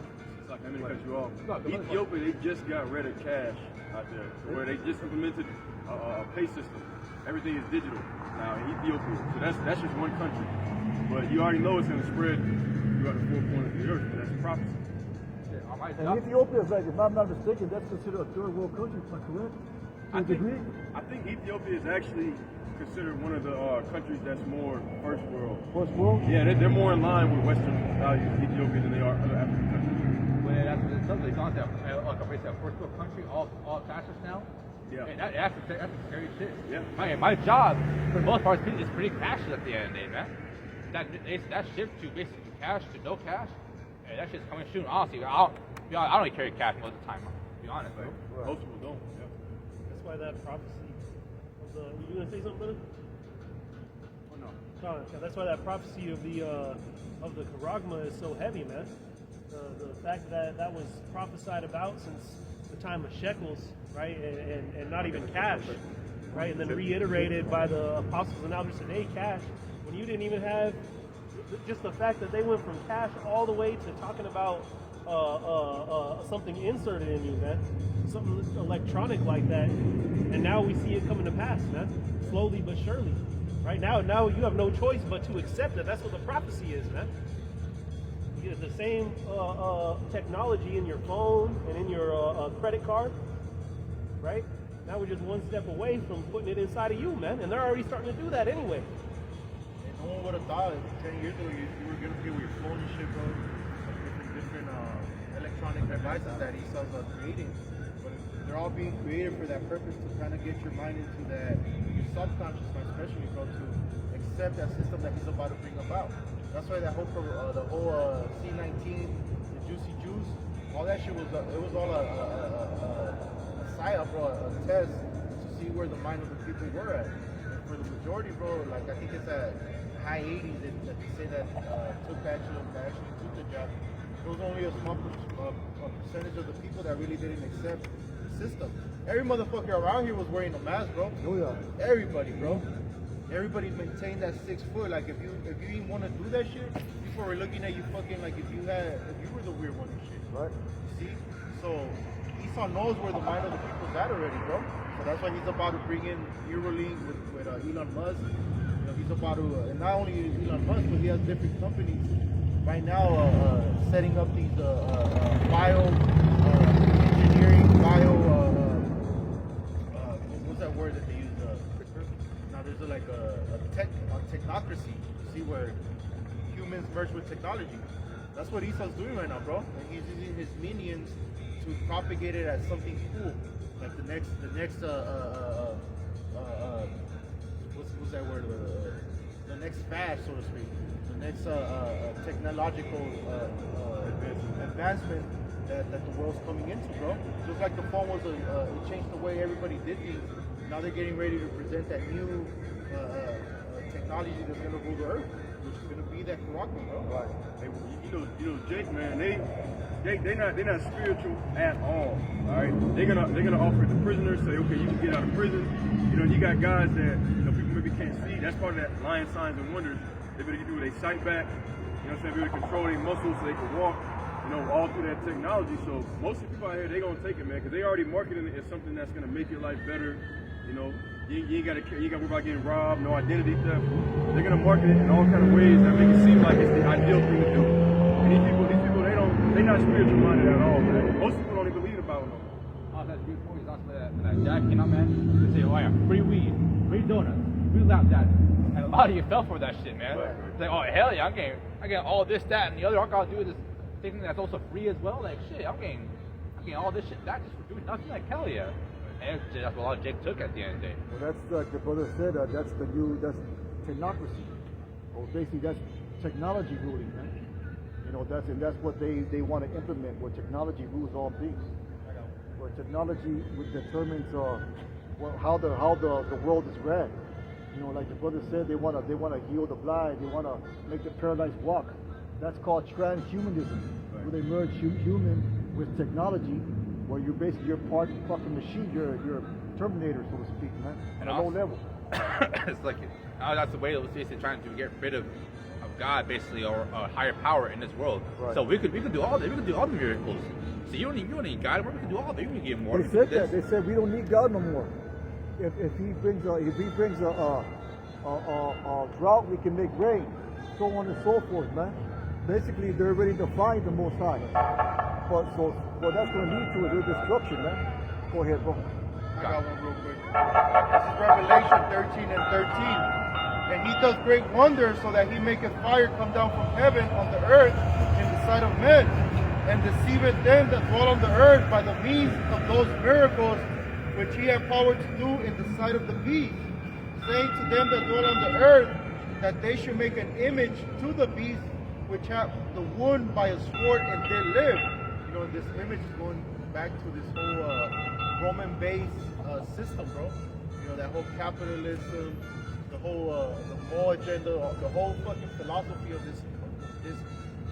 Let me cut you off. Ethiopia, they just got rid of cash out there, where they just implemented a pay system. Everything is digital now in Ethiopia. So that's just one country. But you already know it's going to spread throughout the four corners of the earth. That's a prophecy. And Ethiopia is like, if I'm not mistaken, that's considered a third world country, is that correct? I think Ethiopia is actually considered one of the countries that's more first world. First world? Yeah, they're more in line with Western values, Ethiopia, than they are other African countries. Well, that's something they got that. Like I said, first world country, all cashless now. Yeah. And that's scary shit. Yeah. My job, for the most part, is pretty cashless at the end of the day, man. That shift to basically cash to no cash, and that shit's coming soon. Honestly, I don't really carry cash most of the time. To be honest, right? Most people don't. Yeah. That's why that prophecy of the. Were you gonna say something, brother? Oh no. No, that's why that prophecy of the Karagma is so heavy, man. The fact that was prophesied about since the time of shekels, right, and not even cash, right, and then reiterated by the apostles and elders today, cash, when you didn't even have just the fact that they went from cash all the way to talking about something inserted in you, man, something electronic like that, and now we see it coming to pass, man, slowly but surely. Right now you have no choice but to accept it. That's what the prophecy is, man. You get the same technology in your phone and in your credit card, right? Now we're just one step away from putting it inside of you, man. And they're already starting to do that anyway. And no one would have thought 10 years ago you were going to pay with your phone and shit, bro. Different electronic devices that ESO's creating. But they're all being created for that purpose, to kind of get your mind into that, your subconscious mind especially, bro, to accept that system that he's about to bring about. That's why that whole C19, the Juicy Juice, all that shit was all a psyop, bro, a test to see where the mind of the people were at. And for the majority, bro, like I think it's at high 80s that they say that actually took the job. It was only a small percentage of the people that really didn't accept the system. Every motherfucker around here was wearing a mask, bro. Oh yeah. Everybody, bro. Everybody maintained that 6 foot. Like if you didn't want to do that shit, people were looking at you fucking like if you were the weird one and shit. Right. You see? So Esau knows where the mind of the people's at already, bro. So that's why he's about to bring in Neuralink with Elon Musk. You know, he's about to, and not only Elon Musk, but he has different companies right now setting up these bio engineering, what's that word that they use? Now there's a technocracy. You see where humans merge with technology. That's what Esau's doing right now, bro. And he's using his minions to propagate it as something cool, like the next what's that word? The next fad, so to speak. The next technological advancement that the world's coming into, bro. Just like the phone was it changed the way everybody did things. Now they're getting ready to present that new technology that's gonna rule the earth, which is gonna be that Morocco, bro. Right. Hey, you know, Jake, man, they're not spiritual at all. All right, they're gonna offer the prisoners, say, okay, you can get out of prison. You know, you got guys that people maybe can't see. That's part of that lying signs and wonders. They better get their sight back. You know what I'm saying? Be able to control their muscles so they can walk. You know, all through that technology. So most of the people out here, they gonna take it, man, because they already marketing it as something that's gonna make your life better. You know, you ain't gotta worry about getting robbed, no identity theft. They're gonna market it in all kind of ways that make it seem like it's the ideal thing to do. And these people, they're not spiritual minded at all, man. Most people don't even believe about them. Oh, that's beautiful. He's also that Jack, you know, man. They say, oh yeah, free weed, free donuts, free lap dances. And a lot of you fell for that shit, man. Right. It's like, oh hell yeah, I get all this, that, and the other. All I gotta do is this thing that's also free as well. Like shit, I'm getting all this shit back just for doing nothing. Like hell yeah. And that's what a lot of Jake took at the end of the day. Well, that's like the brother said. That's technocracy. Well, basically, that's technology ruling, man. You know, that's what they want to implement, where technology rules all things. Where technology determines how the world is ran. You know, like the brother said, they want to heal the blind. They want to make the paralyzed walk. That's called transhumanism, where they merge human with technology, where you're part fucking machine. You're a Terminator, so to speak, man, at a low level. It's like that's the way it was trying to get rid of God, basically, or a higher power in this world. Right. So we could do all that. We could do all the miracles. So you don't need God. We can do all that. We can give more. They said that. They said we don't need God no more. If he brings a drought, we can make rain, so on and so forth, man. Basically, they're ready to find the Most High. But what that's going to lead to is their destruction, man. Go ahead, bro. I got one real quick. This is Revelation 13 and 13. And he does great wonders so that he maketh fire come down from heaven on the earth in the sight of men, and deceiveth them that dwell on the earth by the means of those miracles which he hath power to do in the sight of the beast, saying to them that dwell on the earth that they should make an image to the beast which hath the wound by a sword and did live. You know, this image is going back to this whole Roman-based system, bro. You know, that whole capitalism, the whole the whole agenda, the whole fucking philosophy of this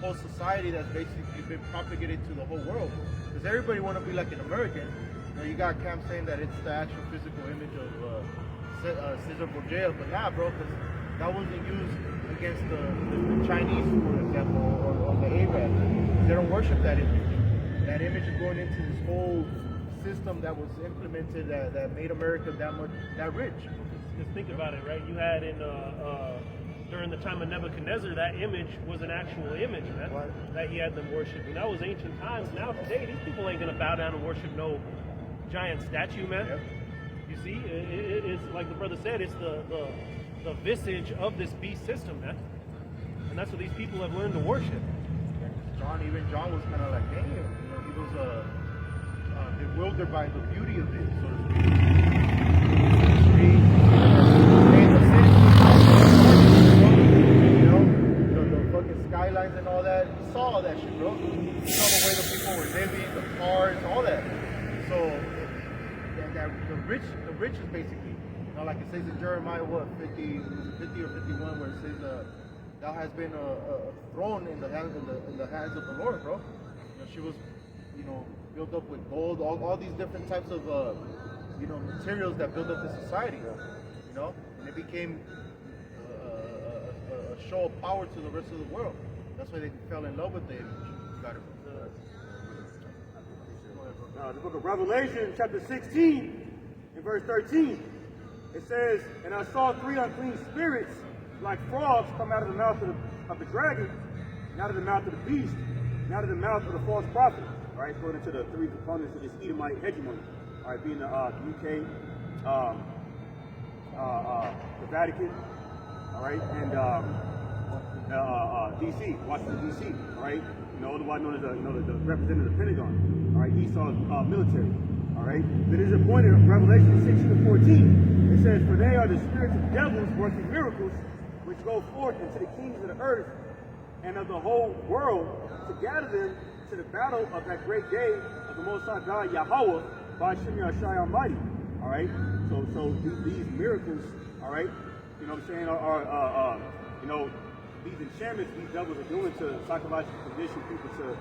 whole society that's basically been propagated to the whole world. Because everybody want to be like an American. You know, you got Cam saying that it's the actual physical image of Caesar Borgia, but nah, bro, because that wasn't used against the Chinese, for example, or the Arabs. They don't worship that image. That image is going into this whole system that was implemented that made America that rich. Just think about it, right? You had during the time of Nebuchadnezzar, that image was an actual image, man, that he had them worshiping. That was ancient times. Now today, these people ain't gonna bow down and worship no giant statue, man. Yep. You see, it's like the brother said, it's the visage of this beast system, man. And that's what these people have learned to worship. Even John was kind of like, damn, you know, he was bewildered by the beauty of it, so to speak. You know, the fucking skylines and all that. He saw all that shit, bro. He saw the way the people were living, the cars, all that. So the rich is basically, you know, like it says in Jeremiah, what, 50 or 51, where it says that has been thrown in the hands of the Lord, bro. She was, built up with gold, all these different types of, materials that build up the society, and it became a show of power to the rest of the world. That's why they fell in love with the image. Got it. The book of Revelation, chapter 16, and verse 13, it says, "And I saw 3 unclean spirits like frogs come out of the mouth of the dragon, and out of the mouth of the beast, and out of the mouth of the false prophet." All right, according to the 3 components of this Edomite hegemony. All right, being the UK, the Vatican, all right, and DC, Washington DC, all right. Otherwise known as the representative of the Pentagon. All right, Esau's military. All right, but it is appointed in Revelation 16:14. It says, "For they are the spirits of devils working miracles, which go forth into the kings of the earth and of the whole world to gather them to the battle of that great day of the Most High God Yahweh by Shem Yahshai Almighty." All right, so these miracles, all right, you know what I'm saying, are these enchantments these devils are doing to psychologically condition people to,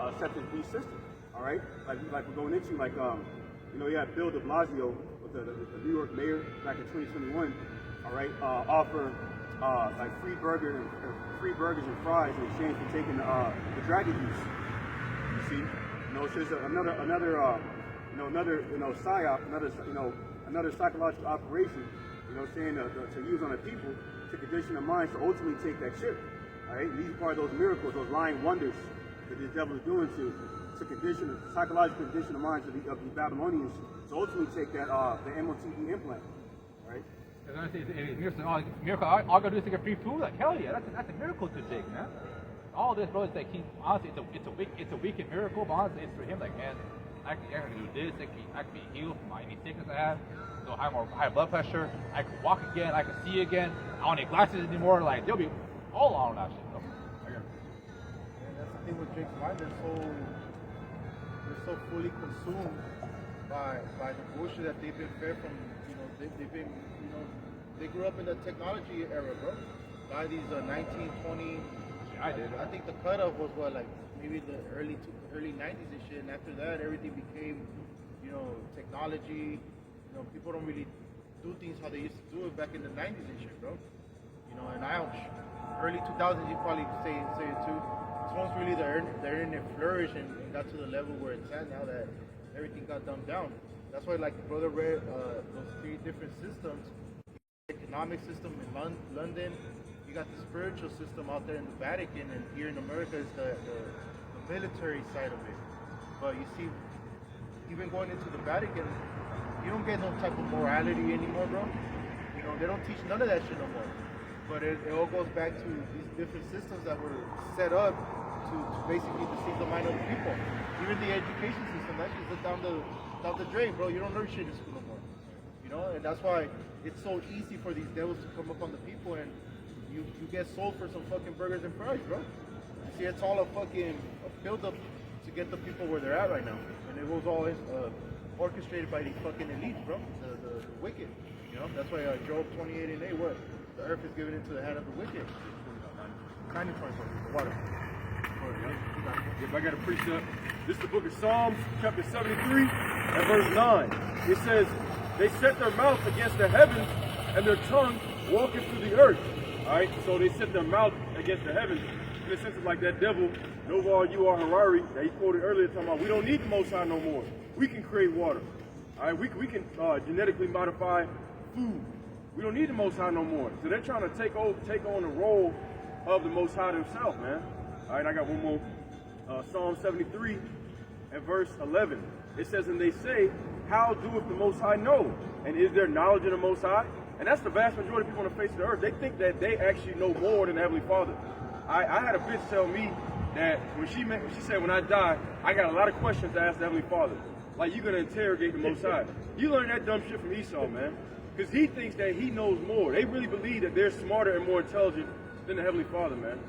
accept this beast system. All right, like we're going into, you had Bill de Blasio, with the New York mayor back in 2021. All right, offer free burgers and fries in exchange for taking the dragon juice. You see, it's just another psyop, another psychological operation. Saying to use on the people to condition the minds to ultimately take that ship. All right, and these are part of those miracles, those lying wonders that this devil is doing to psychologically condition the minds of the Babylonians to ultimately take that the MOTB implant. All right. And I say, miracle. All I gotta do is take a free food. Like hell yeah, that's a miracle to Jake, man. All this, bro, is like honestly, it's a wicked miracle, but honestly, it's for him. Like, man, I can do this. I can be healed from any sickness I have. So I have more high blood pressure. I can walk again. I can see again. I don't need glasses anymore. Like they'll be all on that shit. Bro. And that's the thing with Jake's mind. They're so fully consumed by the bullshit that they've been fed from. They grew up in the technology era, bro. By these 1920. Yeah, I did. I think the cutoff was maybe the early 90s and shit. And after that, everything became, technology. People don't really do things how they used to do it back in the 90s and shit, bro. And early 2000s, you probably say it too. It's once really the internet flourished and got to the level where it's at now that everything got dumbed down. That's why, like, brother read those 3 different systems. The economic system in London, you got the spiritual system out there in the Vatican, and here in America is the military side of it. But you see, even going into the Vatican, you don't get no type of morality anymore, bro. They don't teach none of that shit no more. But it all goes back to these different systems that were set up to basically deceive the mind of the people. Even the education system, that shit's down the drain, bro. You don't learn shit in school no more. And that's why it's so easy for these devils to come up on the people, and you get sold for some fucking burgers and fries, bro. You see, it's all a build up to get the people where they're at right now. And it was all orchestrated by these fucking elites, bro. The wicked. That's why Job 28:8, what? The earth is given into the hand of the wicked. 90-24, water. If I got a precept, this is the book of Psalms, chapter 73, and verse 9. It says, "They set their mouth against the heavens, and their tongue walketh through the earth." All right, so they set their mouth against the heavens. In the sense of like that devil, Noval U.R. Harari, that he quoted earlier, talking about, we don't need the Most High no more. We can create water. All right, we can genetically modify food. We don't need the Most High no more. So they're trying to take on the role of the Most High himself, man. All right, I got one more. Psalm 73 and verse 11. It says, "And they say, how doeth the Most High know? And is there knowledge in the Most High?" And that's the vast majority of people on the face of the earth. They think that they actually know more than the Heavenly Father. I had a bitch tell me that when she said, when I die, I got a lot of questions to ask the Heavenly Father. Like, you're going to interrogate the Most High. You learn that dumb shit from Esau, man. Because he thinks that he knows more. They really believe that they're smarter and more intelligent than the Heavenly Father, man.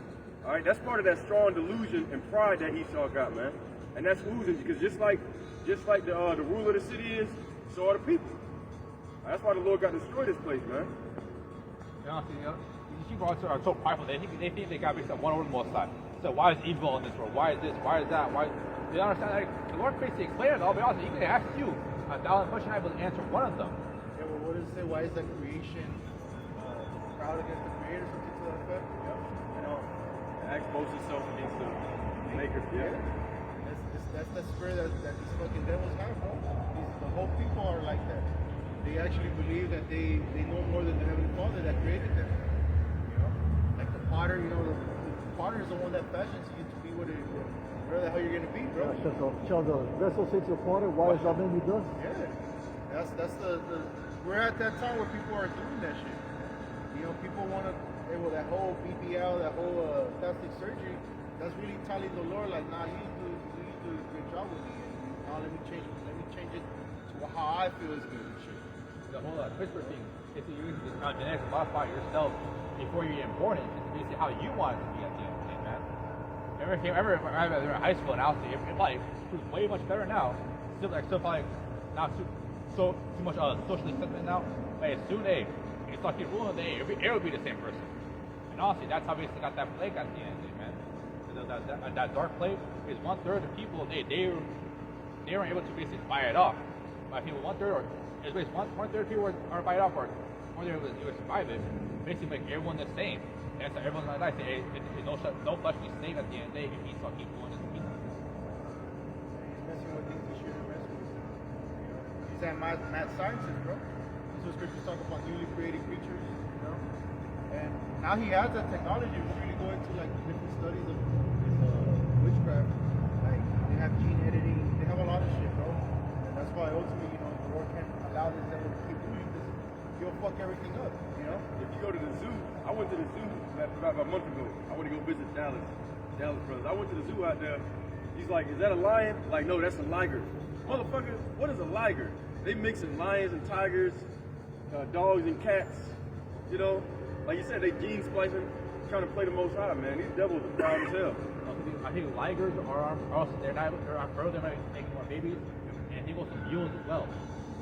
All right, that's part of that strong delusion and pride that Esau got, man. And that's oozing, because just like the ruler of the city is, so are the people. That's why the Lord got to destroy this place, man. Honestly, people are so prideful. They think they got based on one over the most side. So why is evil in this world? Why is this? Why is that? Why? They don't understand. Like, the Lord basically explained it all. But also, he could ask you 1,000 questions. I will answer one of them. Yeah, well, what does it say? Why is the creation proud against the creator? Something to that effect. You know, Act boasts itself against the maker. Yeah. that's the spirit that these fucking devils have, bro. The whole people are like that. They actually believe that they know more than the Heavenly Father that created them. You know, like the potter. You know, the potter is the one that fashions you to be whatever the hell you're gonna be, bro. Shall the vessel say to the potter, why is that made me dust? Yeah, that's the we're at that time where people are doing that shit. You know, people want to, well, that whole BBL, that whole plastic surgery, that's really telling the Lord, like, nah, you need to do a good job with me, and now let me change it to how I feel is good and shit. The whole CRISPR thing is to use this genetics to modify yourself before you're even born. It's basically how you want it to be at the end of the day, man. I remember when I was in high school and honestly, it probably was way much better now. Still probably not too much socially accepted now. But as soon as you start getting ruling the day, it would be the same person. And honestly, that's how we basically got that plague at the end of the day, man. That dark plague is 1/3 of people they weren't able to basically fight it off. But people 1/3 or it's basically 1/3 of people are fight it off or they're able to survive it. Basically make everyone the same. And so everyone's like say no flesh be saved at the end of the day if he saw keep doing this. He's messing with things he shouldn't mess with. You know, he's that mad scientist, bro. This is what scriptures talk about newly created creatures, you know. And now he has that technology. We really go into like different studies of witchcraft. Like they have gene editing, they have a lot of shit, bro. And that's why ultimately, you know, the Lord can't allow this devil to keep doing this. He'll fuck everything up, you know. If you go to the zoo, I went to the zoo about a month ago. I went to go visit Dallas brothers. I went to the zoo out there. He's like, is that a lion? Like, no, that's a liger. Motherfucker, what is a liger? They mixing lions and tigers, dogs and cats. You know, like you said, they gene splicing, trying to play the Most High, man. These devils are proud as hell. I think ligers are also they're not further they're making more babies, and I think also mules as well.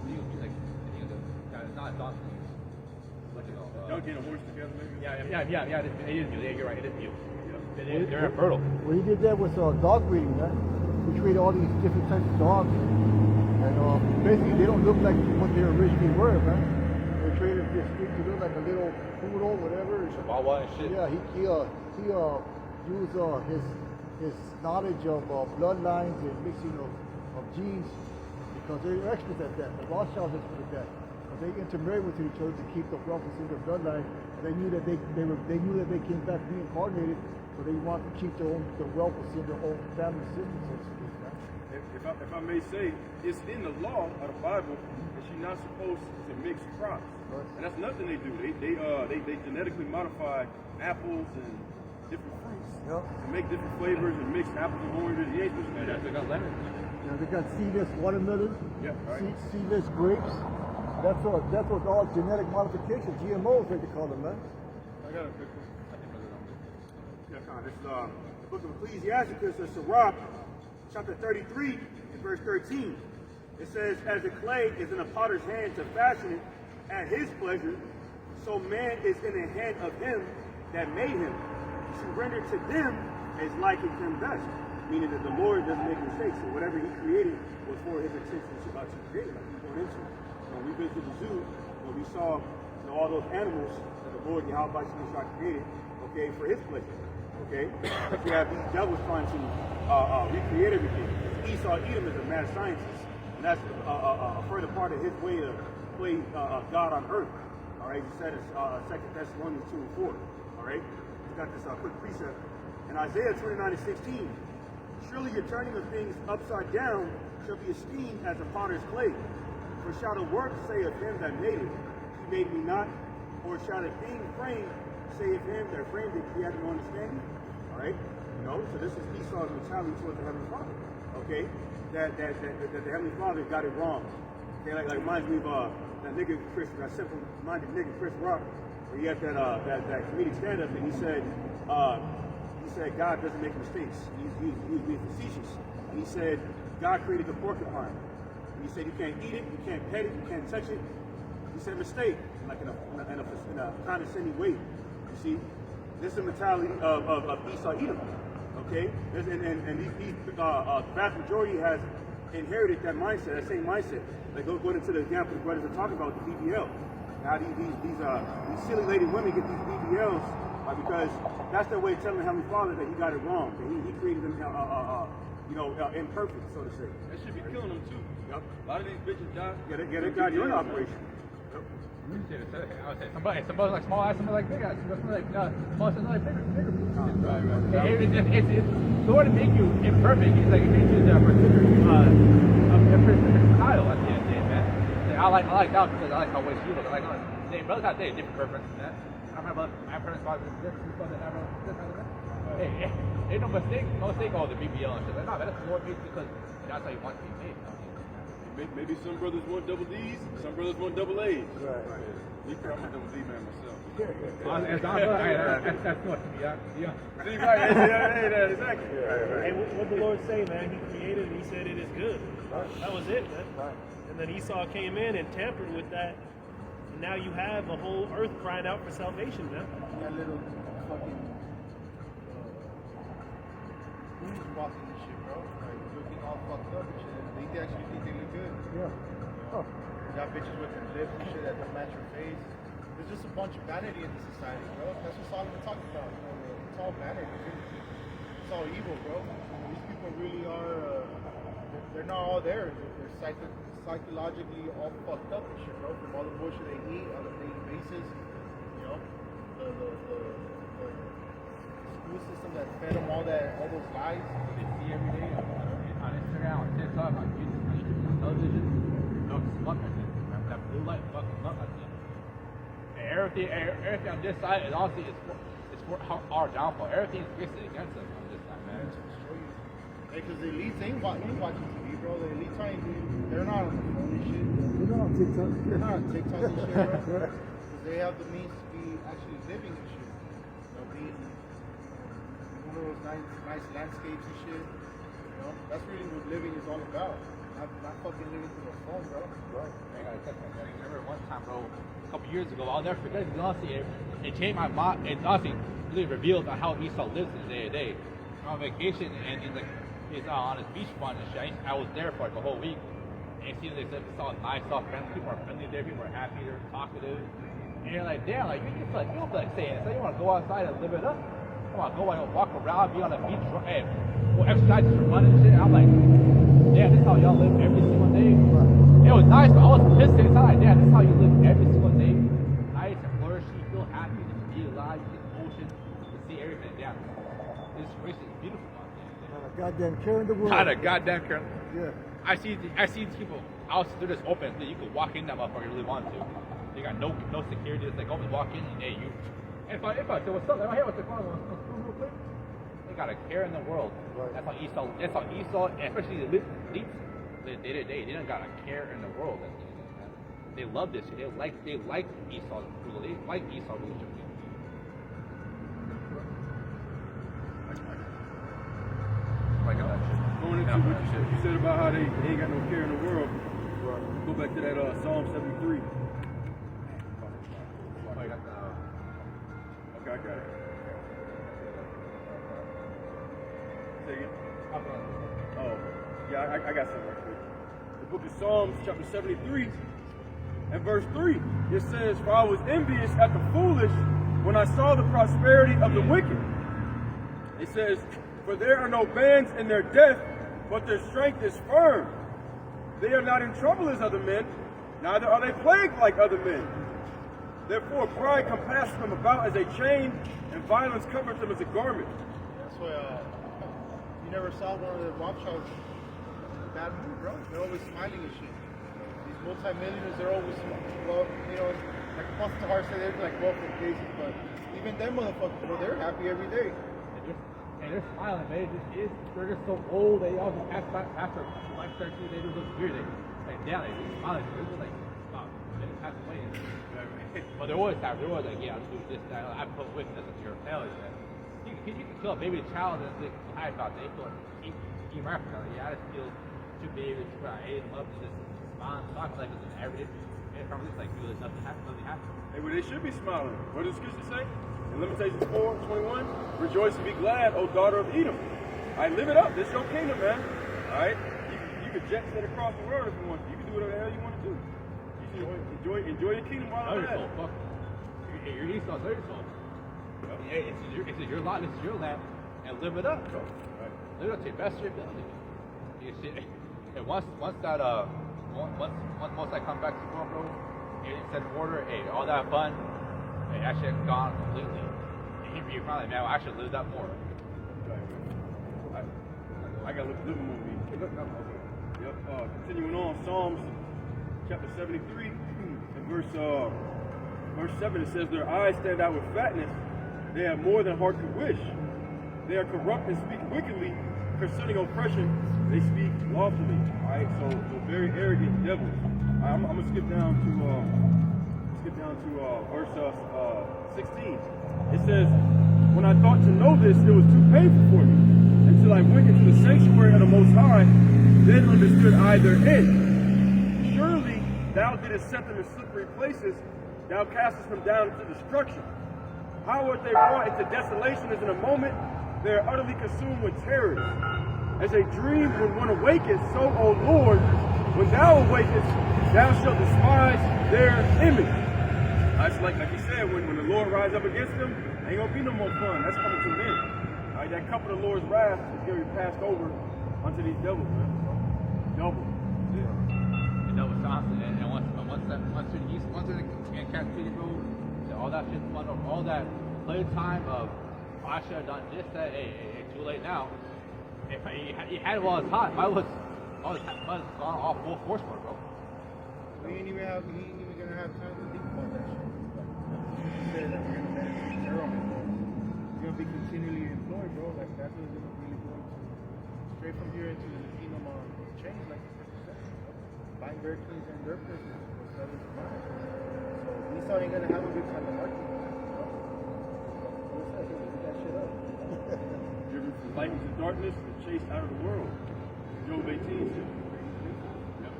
Mules like it's not donkeys. Donkey and a horse together, maybe? Yeah. It is mule. Yeah, you're right. It is mule. They're infertile. Well, he did that with dog breeding, man. He created all these different types of dogs, and basically they don't look like what they originally were, man. They created this thing to look like a little poodle, whatever. Chihuahua and shit. Yeah, he used his knowledge of bloodlines and mixing of genes because they're experts at that. The Rothschilds are experts at that. They intermarried with each other to keep the wealth in their bloodline. They knew that they knew that they came back reincarnated, so they wanted to keep the wealth within their own family system, so to speak. Right? If I may say, it's in the law of the Bible that you're not supposed to mix crops, Right. and that's nothing they do. They genetically modify apples and different fruits to make different flavors and mix apples and oranges. You ain't supposed to do that. They got lemons. Yeah, they got seedless watermelon, Yeah, right. seedless grapes. That's what's all genetic modification, GMOs, like they call them, man. I got a quick one. This is the book of Ecclesiasticus, Sirach, chapter 33, and verse 13. It says, as the clay is in the potter's hand to fashion it at his pleasure, so man is in the hand of him that made him, to render to them as liketh him best. Meaning that the Lord doesn't make mistakes, so whatever he created was for his intention to create, like he's going into. When we visited the zoo, when we saw all those animals that the Lord Yahweh created, okay, for his pleasure. Okay? But you have these devils trying to recreate everything. Esau Edom is a mad scientist, and that's a further part of his way to play God on earth. Alright, he said it's 2 Thessalonians 2 and 4. Alright? He's got this quick precept. In Isaiah 29 and 16, surely your turning of things upside down shall be esteemed as a potter's clay. For shall the work say of him that made it, he made me not? Or shall the thing framed say of him that framed it, he had no understanding? Alright? You know, so this is Esau's mentality towards the Heavenly Father. Okay? That the Heavenly Father got it wrong. Okay, like reminds me of that simple-minded nigga Chris Rock, where he had that comedic stand-up and he said God doesn't make mistakes. He was being facetious. And he said God created the porcupine. And he said you can't eat it, you can't pet it, you can't touch it. He said mistake, like in a condescending way. You see, this is the mentality of Esau Edom. Okay, and these vast majority has inherited that mindset, that same mindset. Like going into the example the brothers are talking about with the BBL. Now these silly lady women get these BBLs because that's their way of telling the Heavenly Father that He got it wrong, that He created them, imperfect, so to say. That should be killing them too. Yep. A lot of these bitches die. Get it, God, you're in operation. Yep. I would say somebody like small ass, somebody like big ass, somebody like small ass, somebody like bigger. It's sort of make you imperfect. It's like it makes you a particular style at the end of the day, man. I like that because I like how way she looks. I like how they brothers have different preferences, man. My parents probably this, Hey, ain't no mistake all the BBL and shit. Like, nah, man, that's more made because that's how you want to be made. Maybe some brothers want double D's, some brothers want double A's. Right. I'm a double D man myself. That's what to be, yeah. See, right, exactly. Hey, what the Lord say, man? He created it. He said it is good. That was it, man. Right. And then Esau came in and tampered with that. And now you have a whole earth crying out for salvation, man. That little fucking who's walking this shit, bro? Like looking all fucked up and shit. And they actually think they look good. Yeah. Oh. You got bitches with their lips and shit that don't match your face. There's just a bunch of vanity in the society, bro. That's what Solomon talked about. You know, it's all vanity. It's all evil, bro. These people really are. They're not all there. They're psychologically all fucked up and shit, bro. From all the bullshit they eat on a daily basis. You know, the school system that fed them all those lies. They see every day on Instagram, on TikTok, on YouTube, on television. That blue light fucking up at the end. Everything on this side is obviously it's for our downfall. Everything is basically against us on this side, man. Because the elites ain't watching TV, bro. The elites they're not on the phone and shit. They're not on TikTok. They're not on TikTok and shit, bro. Because they have the means to be actually living and shit. You know, being one of those nice landscapes and shit. You know, that's really what living is all about. Not fucking living through a phone, bro. Right. I remember one time, bro, a couple years ago, I'll never forget it. Honestly, it changed my mind. It honestly really revealed on how Esau lives in day to day. On vacation and he's on his beachfront and shit. I was there for like a whole week. And see, it's all nice, all friendly. People are friendly there. People are happy. They're talkative. And you're like, damn, like you feel like saying, so you want to go outside and live it up. You want to go and walk around, be on the beach, hey, go exercise for fun and shit. I'm like, damn, this is how y'all live every single day. It was nice, but I was pissed inside. Damn, this is how you live every single day. Nice and flourishing, you feel happy, just be alive, you get the ocean, you see everything. Damn, this race is beautiful out there. Not a goddamn care in the world. Not a goddamn care. Yeah. I see these people out, they're just open, so you can walk in that motherfucker if you really want to. They got no security, it's like, open, walk in, and hey, you. If I say, what's up? Hey, what's the phone? Real quick. They got a care in the world. Right. That's how Esau, especially the elites, they don't got a care in the world. They love this shit. They like Esau's rule. They like Esau's rulership. Going into what you said about how they ain't got no care in the world. Go back to that Psalm 73. Okay, I got it. Say again? Oh, yeah, I got something right quick. The book of Psalms, chapter 73, and verse 3, it says, "For I was envious at the foolish when I saw the prosperity of the wicked." It says, "For there are no bands in their death, but their strength is firm. They are not in trouble as other men, neither are they plagued like other men. Therefore pride compasses them about as a chain, and violence covers them as a garment." That's why you never saw one of the Rothschilds in a bad mood, bro. They're always smiling and shit. These multi-millionaires, they're always, well, you know, like Buster Hart said, they're like welcome cases, but even them motherfuckers, bro, they're happy every day. And they're smiling, man. They're just so old. They all just after life starts, they just look weird. Like, damn, they just smiling. They're just like, wow, they just pass away. But they're always happy. They're always like, yeah, I'm doing this, that. I put witness of your failures, man. You can kill a baby child and think, I thought they feel like, you might feel like, yeah, I just feel too big, too bad. I ate them up, and just smiling, talking like it's an everyday. And from this, like, there's nothing happened. Hey, well, they should be smiling. What does Scripture say? In Lamentations 4:21, rejoice and be glad, O daughter of Edom. All right, live it up. This is your kingdom, man. All right, you can jet set across the world if you want to. You can do whatever the hell you want to do. You should enjoy your kingdom while it's at. Fuck. You're Esau, they're Esau. It's your lot, it's your land, and live it up, bro. Right. Live it up to your best of your ability. You see, and once that comes back to the world, bro, it's set in order. Hey, all that fun, it actually gone completely. And you finally, man, I should live that more. Right. I got to look a movie. Yep. Continuing on, Psalms chapter 73 and verse 7, it says, their eyes stand out with fatness. They have more than heart could wish. They are corrupt and speak wickedly. Concerning oppression, they speak lawfully. All right, so very arrogant devils. All right, I'm gonna skip down to verse 16. It says, when I thought to know this, it was too painful for me. Until I went into the sanctuary of the Most High, then understood I their end. Surely thou didst set them in slippery places. Thou castest them down into destruction. How are they brought into desolation as in a moment they are utterly consumed with terrors. As a dream when one awaketh, so, O Lord, when thou awakest, thou shalt despise their image. That's like he said, when the Lord rise up against them, ain't gonna be no more fun. That's coming to an end. All right, that cup of the Lord's wrath is gonna be passed over unto these devils, man. Double. Yeah. And that was constant. And once they're in captivity, bro, all that shit, all that playtime of, I should have done this, that, hey, too late now. If he had it while it's hot, I was gone all full force for it, bro. We ain't even gonna have time to think about that shit. He said that we're gonna benefit zero. We're gonna be continually employed, bro. Like that's what's gonna really go into straight from here into the kingdom on change, like the scripture says. Buying their kings and their places for sellers of mine. So Esau ain't gonna have a good time in our kingdom. Driven from light into darkness and chased out of the world. Job 18 says. Yep.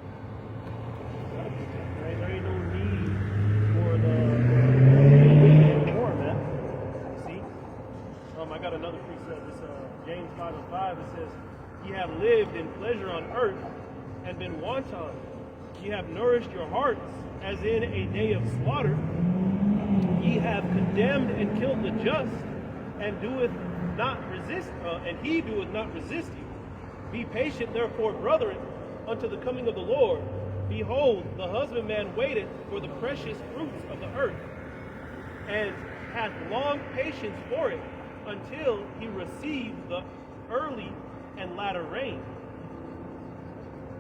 There ain't no need for the anymore, man. See? I got another precept. It's James 5:5. It says, ye have lived in pleasure on earth and been wanton. Ye have nourished your hearts as in a day of slaughter. Ye have condemned and killed the just, and doeth not resist, and he doeth not resist you. Be patient, therefore, brethren, unto the coming of the Lord. Behold, the husbandman waiteth for the precious fruits of the earth, and hath long patience for it, until he receive the early and latter rain.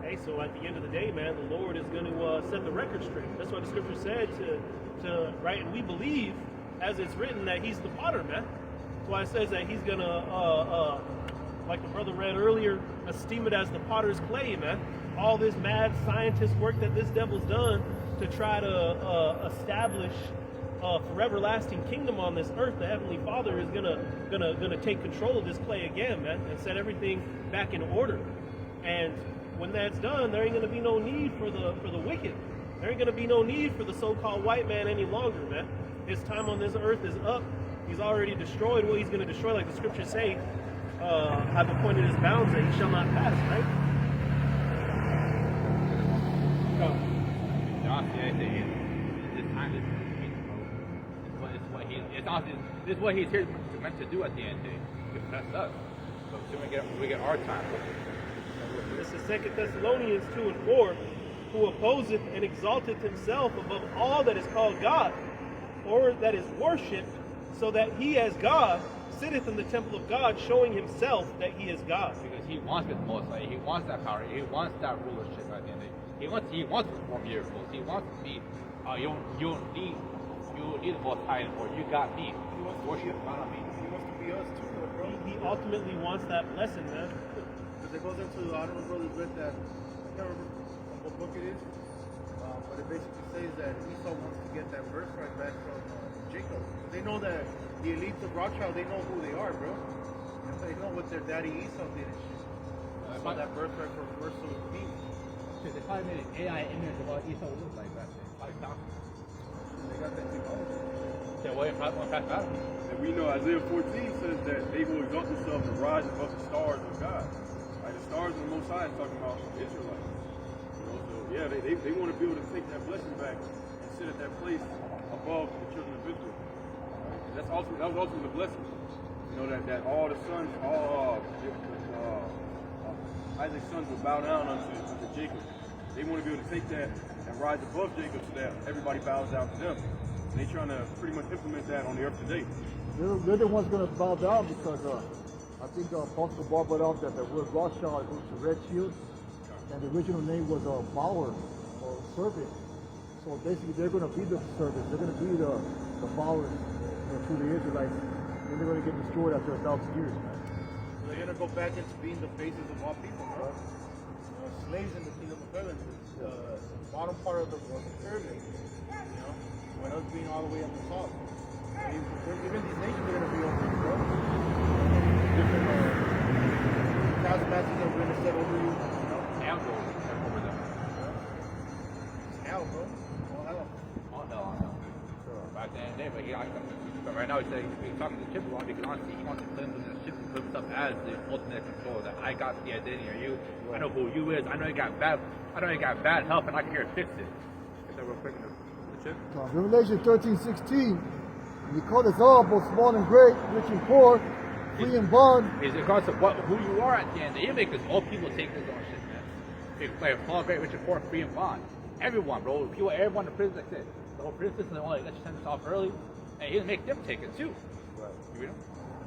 Hey, so at the end of the day, man, the Lord is going to set the record straight. That's what the scripture said to right, and we believe, as it's written, that he's the potter, man. That's why it says that he's going to, like the brother read earlier, esteem it as the potter's clay, man. All this mad scientist work that this devil's done to try to establish a forever-lasting kingdom on this earth, the Heavenly Father is gonna take control of this clay again, man, and set everything back in order. And when that's done, there ain't gonna be no need for the wicked. There ain't gonna be no need for the so-called white man any longer, man. His time on this earth is up. He's already destroyed what he's gonna destroy, like the scriptures say, have appointed his bounds that he shall not pass, right? This is what he's here meant to do at the end of the day. That's us. So soon we get our time. This is 2 Thessalonians 2:4, who opposeth and exalteth himself above all that is called God, or that is worshipped, so that he as God sitteth in the temple of God, showing himself that he is God. Because he wants to be the most high. He wants that power. He wants that rulership at the end of the day. He wants to perform miracles. He wants to be. You don't need the most high anymore. You got me. He wants to worship. He wants to be us too, bro. He ultimately wants that blessing, man. Because it goes into, I don't know, brothers read that, I can't remember what book it is, but it basically says that Esau wants to get that birthright back from Jacob. They know that the elites of Rothschild, they know who they are, bro. And they know what their daddy Esau did and shit. So that birthright for reversal of me. They probably made an AI image of what Esau looked like back then. Probably found. They got that technology. Yeah, William Pratt battle. And we know Isaiah 14 says that they will exalt themselves and rise above the stars of God. Right? The stars of the Most High is talking about the Israelites. You know, so yeah, they want to be able to take that blessing back and sit at that place above the children of Israel. Right? That was ultimately the blessing. You know, that all the sons, Isaac's sons would bow down unto Jacob. They want to be able to take that and rise above Jacob so that everybody bows down to them. And they're trying to pretty much implement that on the earth today. They're the ones going to bow down because I think Apostle Bob brought out that the word Rothschild was a red shield, and the original name was Bower or servant. So basically, they're going to be the servants. They're going to be the Bowers to the Israelites, and they're going to get destroyed after 1,000 years. They're going to go back into being the faces of all people, right? Slaves in the kingdom of heaven, the bottom part of the pyramid, when us being all the way at the top. Even these nations are going to be over you, bro. Different taskmasters that we're going to set over you. Now go over them. It's hell, bro. All hell. Oh no. Back then, but right now he's talking to Chip a lot because honestly he wants to claim the Chip and put himself as the ultimate control. That I got the identity of you. I know who you is. I know you got bad health, and I can here fix it. Get that real quick in the Chip. Revelation 13:16. He called us all, both small and great, rich and poor, free and bond. It's regardless of who you are at the end. They make us all people take this own shit, man. They play small, great, rich and poor, free and bond. Everyone, bro. People, everyone in the prison, like I said, the whole prison system, they want to let you send this off early, and he didn't make them take it too. Right. You read them?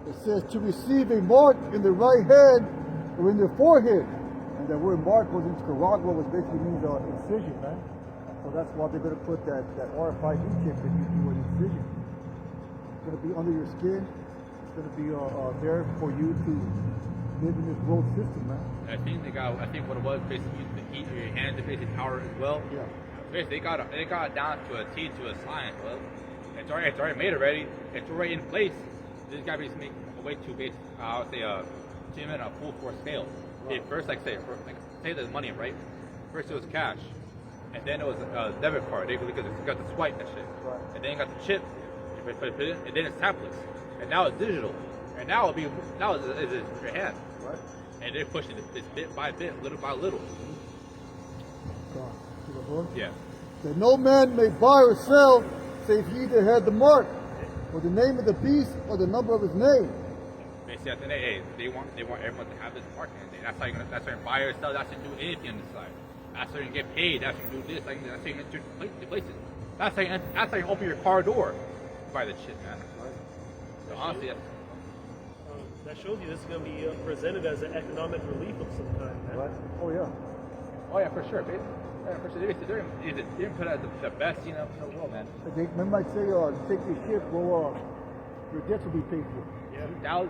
It says to receive a mark in the right hand or in the forehead. And that word mark was in Nicaragua, which basically means incision, man. So that's why they're going to put that RFID chip that you do an incision. It's going to be under your skin. It's going to be there for you to live in this world system, man. I think what it was, basically the heat of your hand to basically power as well. Yeah. Basically, they got it down to a T, to a science. Well, it's already made already. It's already in place. This guy basically make a way to basically, I would say, team in a full force scale. Right. First, say there's money, right? First it was cash, and then it was a debit card. Because you got the swipe and shit. Right. And then you got the chip. You put it in, and then it's tablets. And now it's digital. And now it's your hand. Right. And they're pushing it bit by bit, little by little. Yeah. That no man may buy or sell, save he that had the mark, or the name of the beast, or the number of his name. Basically, at the end of the day, they want everyone to have this mark in it. That's how you buy or sell. That's how you do anything on the side. That's how you get paid. That's how you do this. That's how you enter places. That's how you open your car door. Buy the shit, man. Right. So honestly, that shows you this is going to be presented as an economic relief of some kind, man. Right. Oh yeah, for sure, baby. Yeah, for sure. They're put out the best, in the world, man. They might say, take your ship, your debts will be paid for. Yeah.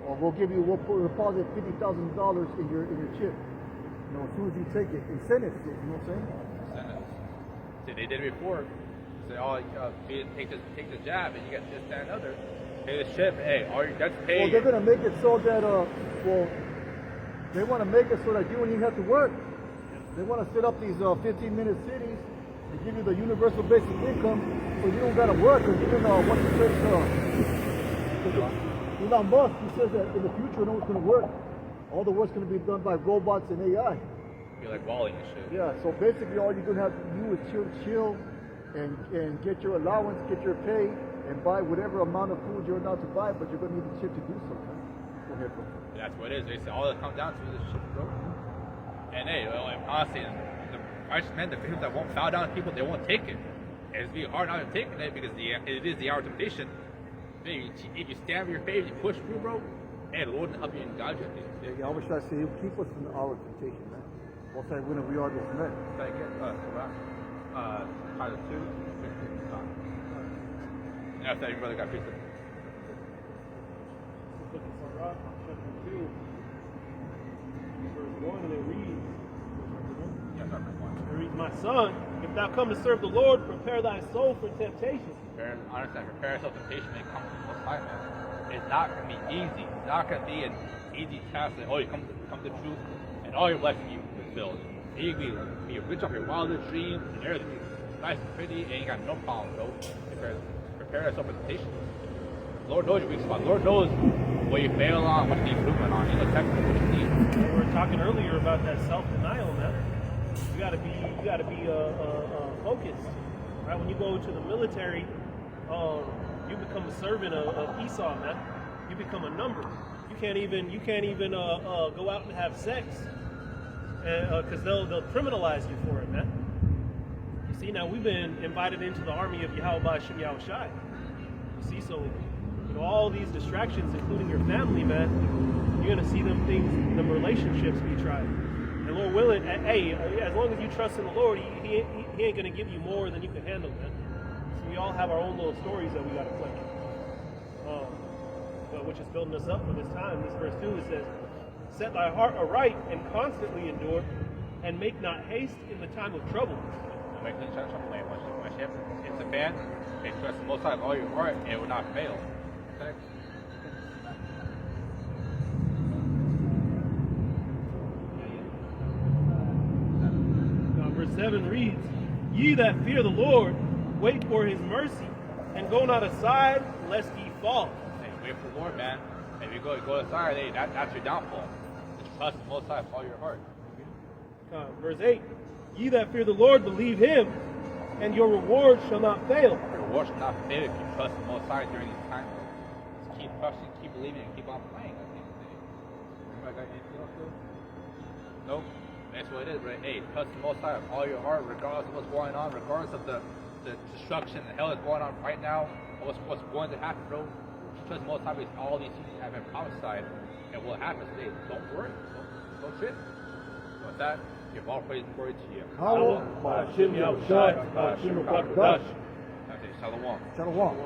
Or we'll deposit $50,000 in your chip. As soon as you take it, incentives. You know what I'm saying? Incentives. See, they did it before. Say, take the jab, and you get this, that, and other. Pay the ship. Hey, all your debts paid. Well, they're gonna make it so that they want to make it so that you don't even have to work. They want to set up these 15-minute cities and give you the universal basic income, so you don't gotta work. Because even what you said, Elon Musk, he says that in the future, no one's gonna work. All the work's gonna be done by robots and AI. Be like Wally and shit. Yeah. So basically, all you're gonna have to do is chill, and get your allowance, get your pay, and buy whatever amount of food you're allowed to buy. But you're gonna need the chip to do so. Go ahead, bro. That's what it is. They say all it comes down to is this shit, bro. And hey, honestly, the righteous men, the people that won't bow down to people, they won't take it. It's be hard not to take it because it is the hour of temptation. If you stand with your faith, you push through, bro. Hey, the Lord will help you and guide you. Yeah, I wish I say He'll keep us from the hour of temptation, man. Once I win, we are this men. Thank you. Title 2. And after that, your brother got pizza. Look at Sarah, chapter 2, verse 1, and it reads, my son, if thou come to serve the Lord, prepare thy soul for temptation. Understand, prepare yourself for temptation may come from the Most High, man. It's not going to be easy. It's not going to be an easy task that, you come to truth, and all your blessings you fulfilled. You can be rich off your wildest dreams and everything. Nice and pretty, and you got no problem, bro. Prepare yourself for temptation. Lord knows your weak spot. Lord knows what you fail on, what you need improvement on. He knows technically what you need. We were talking earlier about that self-denial, man. You gotta be focused, right? When you go to the military, you become a servant of Esau, man. You become a number. You can't even go out and have sex, because they'll criminalize you for it, man. You see, now we've been invited into the army of Yahweh Shem Yahushai. You see, so all these distractions, including your family, man, you're gonna see them relationships be tried. And Lord willing, hey, as long as you trust in the Lord, he ain't gonna give you more than you can handle, man. So we all have our own little stories that we gotta play. But which is building us up for this time. This verse 2, it says, "Set thy heart aright and constantly endure, and make not haste in the time of trouble." When ship hits the fan, they trust the Most High with all your heart, and it will not fail. Okay? Now, verse 7 reads, "Ye that fear the Lord, wait for his mercy, and go not aside, lest ye fall." Hey, wait for the Lord, man. If you go aside, hey, that's your downfall. Just trust the Most High with all your heart. Verse 8, "Ye that fear the Lord, believe him, and your reward shall not fail." Your reward shall not fail if you trust the Most High during these times. Just keep trusting, keep believing, and keep on praying. I think. Anybody got anything else to? Nope. That's what it is, right? Hey, trust the Most High with all your heart, regardless of what's going on, regardless of the destruction, the hell that's going on right now, or what's going to happen, bro. Trust the Most High with all these things have been prophesied, and what happens today. Don't worry. Don't trip. So with that, give all praise and glory to you. Yahweh, Ba'ashem Yahushai, Ba'ashem Rakadash. Shalom. Shalom.